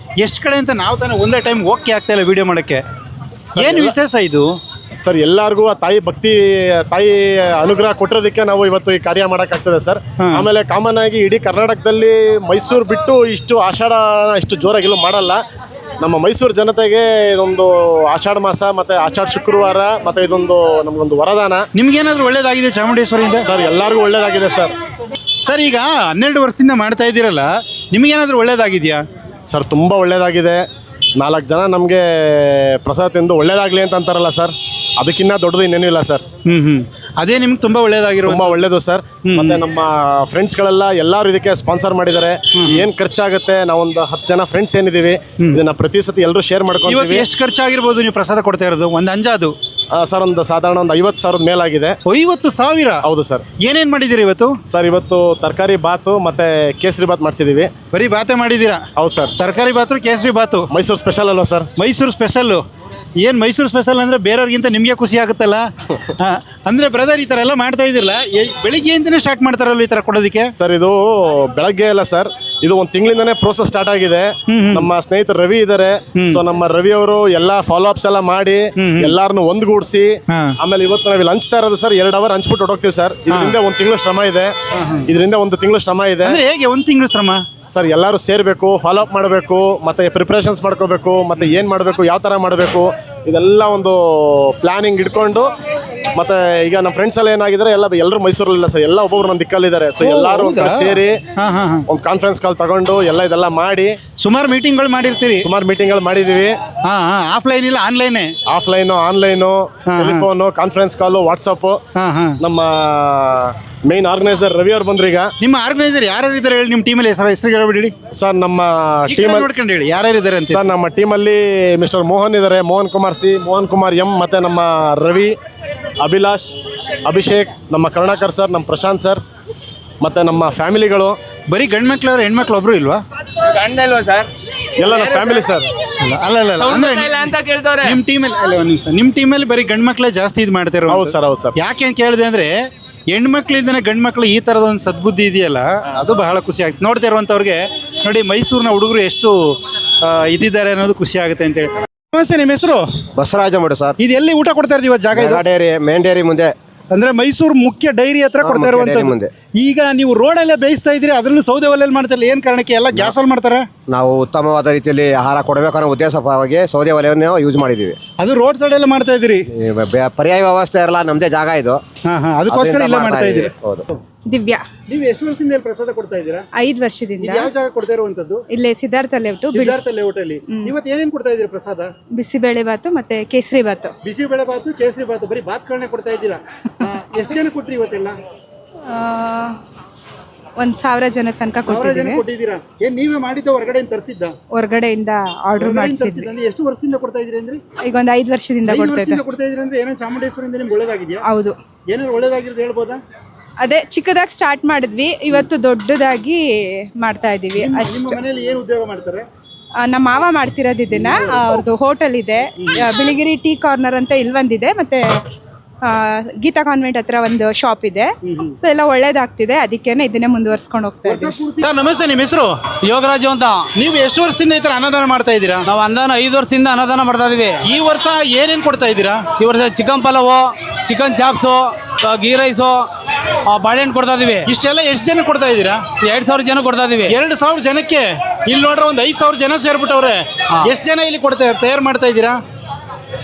ಎಷ್ಟು ಕಡೆ ಅಂತ ನಾವು ತಾನೇ ಒಂದೇ ಟೈಮ್ ಓಕೆ ಆಗ್ತಾ ಇಲ್ಲ ವಿಡಿಯೋ ಮಾಡೋಕ್ಕೆ. ಏನು ವಿಶೇಷ ಇದು
ಸರ್? ಎಲ್ಲರಿಗೂ ಆ ತಾಯಿ ಭಕ್ತಿ, ತಾಯಿ ಅನುಗ್ರಹ ಕೊಟ್ಟಿರೋದಕ್ಕೆ ನಾವು ಇವತ್ತು ಈ ಕಾರ್ಯ ಮಾಡೋಕ್ಕಾಗ್ತದೆ ಸರ್. ಆಮೇಲೆ ಕಾಮನ್ ಆಗಿ ಇಡೀ ಕರ್ನಾಟಕದಲ್ಲಿ ಮೈಸೂರು ಬಿಟ್ಟು ಇಷ್ಟು ಆಷಾಢ ಇಷ್ಟು ಜೋರಾಗಿಲ್ಲೂ ಮಾಡಲ್ಲ. ನಮ್ಮ ಮೈಸೂರು ಜನತೆಗೆ ಇದೊಂದು ಆಷಾಢ ಮಾಸ ಮತ್ತು ಆಷಾಢ ಶುಕ್ರವಾರ ಮತ್ತು ಇದೊಂದು ನಮಗೊಂದು ವರದಾನ.
ನಿಮ್ಗೇನಾದ್ರೂ ಒಳ್ಳೇದಾಗಿದೆ ಚಾಮುಂಡೇಶ್ವರಿಯಿಂದ?
ಸರ್ ಎಲ್ಲರಿಗೂ ಒಳ್ಳೇದಾಗಿದೆ ಸರ್.
ಸರ್ ಈಗ 12 ವರ್ಷದಿಂದ ಮಾಡ್ತಾ ಇದ್ದೀರಲ್ಲ, ನಿಮಗೇನಾದ್ರೂ ಒಳ್ಳೇದಾಗಿದೆಯಾ?
ಸರ್ ತುಂಬ ಒಳ್ಳೇದಾಗಿದೆ. 4 ಜನ ನಮಗೆ ಪ್ರಸಾದ ತಿಂದು ಒಳ್ಳೇದಾಗಲಿ ಅಂತ ಅಂತಾರಲ್ಲ ಸರ್, ಅದಕ್ಕಿಂತ ದೊಡ್ಡದು ಇನ್ನೇನು ಇಲ್ಲ ಸರ್.
ಅದೇ ನಿಮ್ಗೆ ತುಂಬ ಒಳ್ಳೇದಾಗಿರೋ?
ತುಂಬ ಒಳ್ಳೇದು ಸರ್. ಮತ್ತೆ ನಮ್ಮ ಫ್ರೆಂಡ್ಸ್ಗಳೆಲ್ಲ ಎಲ್ಲರೂ ಇದಕ್ಕೆ ಸ್ಪಾನ್ಸರ್ ಮಾಡಿದ್ದಾರೆ. ಏನು ಖರ್ಚಾಗುತ್ತೆ, ನಾವೊಂದು 10 ಜನ ಫ್ರೆಂಡ್ಸ್ ಏನಿದ್ದೀವಿ, ಇದನ್ನ ಪ್ರತಿ ಸತಿ ಎಲ್ಲರೂ ಶೇರ್ ಮಾಡ್ಕೊಂತೀವಿ.
ಎಷ್ಟು ಖರ್ಚಾಗಿರ್ಬೋದು ನೀವು ಪ್ರಸಾದ ಕೊಡ್ತಾ ಇರೋದು ಒಂದು ಅಂಜಾದು?
ಸರ್ ಒಂದು ಸಾಧಾರಣ ಒಂದು 50,000 ಮೇಲಾಗಿದೆ.
50,000?
ಹೌದು ಸರ್.
ಏನೇನು ಮಾಡಿದ್ದೀರಿ ಇವತ್ತು?
ಸರ್ ಇವತ್ತು ತರಕಾರಿ ಬಾತು ಮತ್ತೆ ಕೇಸರಿ ಬಾತ್ ಮಾಡಿಸಿದೀವಿ.
ಬರೀ ಬಾತೆ ಮಾಡಿದ್ದೀರಾ?
ಹೌದು ಸರ್.
ತರಕಾರಿ ಬಾತು, ಕೇಸರಿ ಬಾತು.
ಮೈಸೂರು ಸ್ಪೆಷಲ್ ಅಲ್ವಾ ಸರ್?
ಮೈಸೂರು ಸ್ಪೆಷಲ್ಲು. ಏನು ಮೈಸೂರು ಸ್ಪೆಷಲ್ ಅಂದರೆ ಬೇರೆಯವ್ರಿಗಿಂತ ನಿಮಗೆ ಖುಷಿ ಆಗುತ್ತಲ್ಲ. ಅಂದರೆ ಬ್ರದರ್, ಈ ಥರ ಎಲ್ಲ ಮಾಡ್ತಾ ಇದ್ದಿರಲ್ಲ, ಬೆಳಿಗ್ಗೆಯಿಂದನೇ ಸ್ಟಾರ್ಟ್ ಮಾಡ್ತಾರಲ್ಲ ಈ ಥರ ಕೊಡೋದಕ್ಕೆ?
ಸರ್ ಇದು ಬೆಳಗ್ಗೆ ಅಲ್ಲ ಸರ್, ಇದು ಒಂದು ತಿಂಗಳಿಂದನೇ ಪ್ರೋಸೆಸ್ ಸ್ಟಾರ್ಟ್ ಆಗಿದೆ. ನಮ್ಮ ಸ್ನೇಹಿತರು ರವಿ ಇದ್ದಾರೆ. ಸೊ ನಮ್ಮ ರವಿ ಅವರು ಎಲ್ಲ ಫಾಲೋ ಅಪ್ಸ್ ಎಲ್ಲ ಮಾಡಿ ಎಲ್ಲಾರನ್ನು ಒಂದ್ಗೂಡಿಸಿ ಆಮೇಲೆ ಇವತ್ತು ನಾವು ಇಲ್ಲಿ ಹಂಚ್ತಾ ಇರೋದು ಸರ್. 2 ಅವರ್ ಹಂಚ್ಬಿಟ್ಟು ಹೊಡೋಗ್ತೀವಿ ಸರ್. ಇದರಿಂದ 1 ತಿಂಗಳು ಶ್ರಮ ಇದೆ. ಇದರಿಂದ 1 ತಿಂಗಳು ಶ್ರಮ ಇದೆ.
ಅಂದರೆ ಹೇಗೆ 1 ತಿಂಗಳು ಶ್ರಮ?
ಸರ್ ಎಲ್ಲರೂ ಸೇರಬೇಕು, ಫಾಲೋ ಅಪ್ ಮಾಡಬೇಕು, ಮತ್ತು ಪ್ರಿಪ್ರೇಷನ್ಸ್ ಮಾಡ್ಕೋಬೇಕು, ಮತ್ತು ಏನು ಮಾಡಬೇಕು, ಯಾವ ಥರ ಮಾಡಬೇಕು, ಇದೆಲ್ಲ ಒಂದು ಪ್ಲ್ಯಾನಿಂಗ್ ಇಟ್ಕೊಂಡು ಮತ್ತೆ ಈಗ ನಮ್ಮ ಫ್ರೆಂಡ್ಸ್ ಎಲ್ಲ ಏನಾಗಿದ್ದಾರೆ ಎಲ್ಲರೂ ಮೈಸೂರಲ್ಲಿಲ್ಲ ಸರ್, ಎಲ್ಲ ಒಬ್ಬೊಬ್ರು ಒಂದು ದಿಕ್ಕಲ್ಲಿದ್ದಾರೆ. ಸೊ ಎಲ್ಲರೂ ಒಂದ್ ಕಡೆ ಸೇರಿ ಒಂದು ಕಾನ್ಫರೆನ್ಸ್ ಕಾಲ್ ತಗೊಂಡು ಇದೆಲ್ಲ ಮಾಡಿ
ಸುಮಾರು ಮೀಟಿಂಗ್ಗಳು ಮಾಡಿರ್ತೀರಿ.
ಸುಮಾರು ಮೀಟಿಂಗ್ಗಳು ಮಾಡಿದೀವಿ.
ಆಫ್ಲೈನ್ ಇಲ್ಲ ಆನ್ಲೈನೇ?
ಆನ್ಲೈನು ಟೆಲಿಫೋನು, ಕಾನ್ಫರೆನ್ಸ್ ಕಾಲು, ವಾಟ್ಸಪ್. ನಮ್ಮ ಮೇನ್ ಆರ್ಗನೈಸರ್ ರವಿ ಅವ್ರು ಬಂದ್ರು. ಈಗ
ನಿಮ್ಮ ಆರ್ಗನೈಸರ್ ಯಾರು ಇದ್ದಾರೆ ಹೇಳಿ? ನಿಮ್ಮ ಟೀಮಲ್ಲಿ ಹೆಸರು ಹೇಳ್ಬಿಡಿ
ಸರ್. ನಮ್ಮ ಟೀಮಲ್ಲಿ
ನೋಡ್ಕೊಂಡು ಹೇಳಿ ಯಾರ್ಯಾರು ಇದ್ದಾರೆ ಅಂತ.
ಸರ್ ನಮ್ಮ ಟೀಮಲ್ಲಿ ಮಿಸ್ಟರ್ ಮೋಹನ್ ಇದ್ದಾರೆ, ಮೋಹನ್ ಕುಮಾರ್ ಸಿ, ಮೋಹನ್ ಕುಮಾರ್ ಎಂ, ಮತ್ತೆ ನಮ್ಮ ರವಿ, ಅಭಿಲಾಷ್, ಅಭಿಷೇಕ್, ನಮ್ಮ ಕರುಣಾಕರ್ ಸರ್, ನಮ್ಮ ಪ್ರಶಾಂತ್ ಸರ್, ಮತ್ತೆ ನಮ್ಮ ಫ್ಯಾಮಿಲಿಗಳು.
ಬರೀ ಗಂಡು ಮಕ್ಳು ಹೆಣ್ಮಕ್ಳು ಒಬ್ರು ಇಲ್ವಾ?
ಎಲ್ಲ ನಮ್ಮ ಫ್ಯಾಮಿಲಿ ಸರ್.
ಅಲ್ಲ ಅಂದ್ರೆ ನಿಮ್ಮ ಟೀಮಲ್ಲಿ ಅಲ್ಲ ಒಂದು ನಿಮಿಷ, ನಿಮ್ಮ ಟೀಮಲ್ಲಿ ಬರೀ ಗಂಡು ಮಕ್ಳೇ ಜಾಸ್ತಿ ಇದು ಮಾಡ್ತಾರೆ.
ಹೌದು ಸರ್, ಹೌದು ಸರ್.
ಯಾಕೆ ಅಂತ ಕೇಳಿದೆ ಅಂದ್ರೆ ಹೆಣ್ಮಕ್ಳಿಂದನೇ ಗಂಡು ಮಕ್ಳು ಈ ಥರದ ಒಂದು ಸದ್ಬುದ್ಧಿ ಇದೆಯಲ್ಲ, ಅದು ಬಹಳ ಖುಷಿ ಆಗುತ್ತೆ. ನೋಡ್ತಾ ಇರುವಂಥವ್ರಿಗೆ ನೋಡಿ ಮೈಸೂರಿನ ಹುಡುಗರು ಎಷ್ಟು ಇದಿದ್ದಾರೆ ಅನ್ನೋದು ಖುಷಿ ಆಗುತ್ತೆ ಅಂತೇಳಿ. ನಮಸ್ತೆ, ನಿಮ್ಮ ಹೆಸರು?
ಬಸವರಾಜ ಮಠ ಸರ್.
ಇದು ಎಲ್ಲಿ ಊಟ ಕೊಡ್ತಾ ಇದ್ದೀವಿ ಜಾಗ? ಇದು
ಡೈರಿ, ಮೇನ್ ಡೈರಿ ಮುಂದೆ,
ಅಂದ್ರೆ ಮೈಸೂರು ಮುಖ್ಯ ಡೈರಿ ಹತ್ರ ಕೊಡ್ತಾ ಇರುವಂತದ್ದು.
ಮುಂದೆ.
ಈಗ ನೀವು ರೋಡಲ್ಲೇ ಬೇಯಿಸ್ತಾ ಇದ್ದೀರಿ, ಅದರಲ್ಲೂ ಸೌದೆ ಒಲೆಯಲ್ಲಿ ಮಾಡ್ತಾರಲ್ಲ, ಏನ್ ಕಾರಣಕ್ಕೆ? ಎಲ್ಲ ಗ್ಯಾಸಲ್ಲಿ ಮಾಡ್ತಾರೆ.
ನಾವು ಉತ್ತಮವಾದ ರೀತಿಯಲ್ಲಿ ಆಹಾರ ಕೊಡಬೇಕನ್ನೋ ಉದ್ದೇಶವಾಗಿ ಸೌದೆ ಒಲೆಯನ್ನು ಯೂಸ್ ಮಾಡಿದ್ದೀವಿ.
ಅದು ರೋಡ್ ಸೈಡ್ ಎಲ್ಲ ಮಾಡ್ತಾ ಇದ್ದೀರಿ?
ಪರ್ಯಾಯ ವ್ಯವಸ್ಥೆ ಇರಲ್ಲ, ನಮ್ದೇ ಜಾಗ ಇದು.
ಅದಕ್ಕೋಸ್ಕರ ಇಲ್ಲ ಮಾಡ್ತಾ ಇದ್ದೀರಿ.
ಹೌದು.
ದಿವ್ಯಾ.
ನೀವು ಎಷ್ಟು ವರ್ಷದಿಂದ ಇಲ್ಲಿ ಪ್ರಸಾದ ಕೊಡ್ತಾ ಇದ್ದೀರಾ?
5 ವರ್ಷದಿಂದ.
ಯಾವ ಜಾಗ ಕೊಡ್ತಾ ಇರುವಂತದ್ದು?
ಇಲ್ಲೇ ಸಿದ್ಧಾರ್ಥ ಲೇಔಟ್,
ಸಿದ್ಧಾರ್ಥ ಲೇಔಟ್ ಅಲ್ಲಿ. ಇವತ್ತು ಏನೇನ್ ಕೊಡ್ತಾ ಇದ್ದೀರಿ ಪ್ರಸಾದ?
ಬಿಸಿಬೇಳೆ ಬಾತು ಮತ್ತೆ ಕೇಸರಿ ಬಾತು.
ಬಿಸಿಬೇಳೆ ಬಾತು, ಕೇಸರಿ ಬಾತು, ಬರೀ ಬಾತ್ಗಳನ್ನೇ ಕೊಡ್ತಾ ಇದ್ದೀರಾ? ಎಷ್ಟು ಜನ ಕೊಟ್ರಿ ಇವತ್ತೆಲ್ಲ?
1,000 ಜನ ತನಕ
1000 ಜನ ಕೊಟ್ಟಿದ್ದೀರಾ? ಏನ್ ನೀವೇ ಮಾಡಿದ್ದ ಹೊರಗಡೆ ತರಿಸಿದ್ದ?
ಹೊರಗಡೆಯಿಂದ ಆರ್ಡರ್ ಮಾಡಿಸಿದ್ವಿ.
ಎಷ್ಟು ವರ್ಷದಿಂದ ಕೊಡ್ತಾ ಇದ್ದೀರಿ ಅಂದ್ರೆ?
ಈಗ ಒಂದು 5 ವರ್ಷದಿಂದ ಕೊಡ್ತಾ
ಇದ್ದೀರಿ ಅಂದ್ರೆ ಏನೇನು ಚಾಮುಂಡೇಶ್ವರಿಂದ ನಿಮ್ಗೆ ಒಳ್ಳೇದಾಗಿದೆಯಾ?
ಹೌದು.
ಏನಾದ್ರು ಒಳ್ಳೇದಾಗಿರೋದು ಹೇಳ್ಬೋದಾ?
ಅದೇ ಚಿಕ್ಕದಾಗಿ ಸ್ಟಾರ್ಟ್ ಮಾಡಿದ್ವಿ, ಇವತ್ತು ದೊಡ್ಡದಾಗಿ ಮಾಡ್ತಾ ಇದೀವಿ ಅಷ್ಟು.
ನಿಮ್ಮ ಮನೆಯಲ್ಲಿ ಏನು ಉದ್ಯೋಗ ಮಾಡ್ತಾರೆ?
ನಮ್ಮ ಮಾವ ಮಾಡ್ತಿರೋದು ಇದನ್ನ. ಅವ್ರದ್ದು ಹೋಟೆಲ್ ಇದೆ, ಬಿಳಿಗಿರಿ ಟೀ ಕಾರ್ನರ್ ಅಂತ ಇಲ್ಲಿ ಒಂದಿದೆ, ಮತ್ತೆ ಗೀತಾ ಕಾನ್ವೆಂಟ್ ಹತ್ರ ಒಂದು ಶಾಪ್ ಇದೆ. ಸೊ ಎಲ್ಲ ಒಳ್ಳೇದಾಗ್ತಿದೆ, ಅದಕ್ಕೇನೆ ಇದನ್ನೇ ಮುಂದುವರ್ಸ್ಕೊಂಡು ಹೋಗ್ತಾ ಇದ್ದೀವಿ.
ನಮಸ್ತೆ, ನಿಮ್ಮ ಹೆಸರು?
ಯೋಗರಾಜು ಅಂತ.
ನೀವು ಎಷ್ಟು ವರ್ಷದಿಂದ ಈ ತರ ಅನ್ನದಾನ ಮಾಡ್ತಾ ಇದ್ದೀರಾ?
ನಾವು 5 ವರ್ಷದಿಂದ ಅನ್ನದಾನ ಮಾಡ್ತಾ ಇದೀವಿ.
ಈ ವರ್ಷ ಏನೇನ್ ಕೊಡ್ತಾ ಇದ್ದೀರಾ?
ಈ ವರ್ಷ chicken pulao, chicken chops, ghee rice, ಬಾಳೆಹಣ್ಣು ಕೊಡ್ತಾ ಇದೀವಿ.
ಇಷ್ಟೆಲ್ಲ ಎಷ್ಟು ಜನ ಕೊಡ್ತಾ ಇದ್ದೀರಾ?
2,000 ಜನ ಕೊಡ್ತಾ ಇದೀವಿ.
2,000 ಜನಕ್ಕೆ? ಇಲ್ಲಿ ನೋಡ್ರೆ ಒಂದು 5,000 ಜನ ಸೇರ್ಬಿಟ್ಟವ್ರೆ. ಎಷ್ಟು ಜನ ಇಲ್ಲಿ ತಯಾರು ಮಾಡ್ತಾ ಇದ್ದೀರಾ?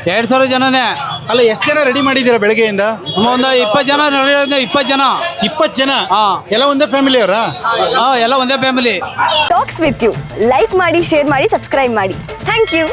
2,000 ಜನನೇ.
ಅಲ್ಲ, ಎಷ್ಟು ಜನ ರೆಡಿ ಮಾಡಿದ್ದೀರಾ ಬೆಳಗ್ಗೆಯಿಂದ?
ಒಂದು 20 ಜನ. 20 ಜನ.
20 ಜನ? ಎಲ್ಲ ಒಂದೇ ಫ್ಯಾಮಿಲಿ ಅವರಾ?
ಎಲ್ಲ ಒಂದೇ family.
Talks with you like ಮಾಡಿ, ಶೇರ್ ಮಾಡಿ, ಸಬ್ಸ್ಕ್ರೈಬ್ ಮಾಡಿ. Thank you.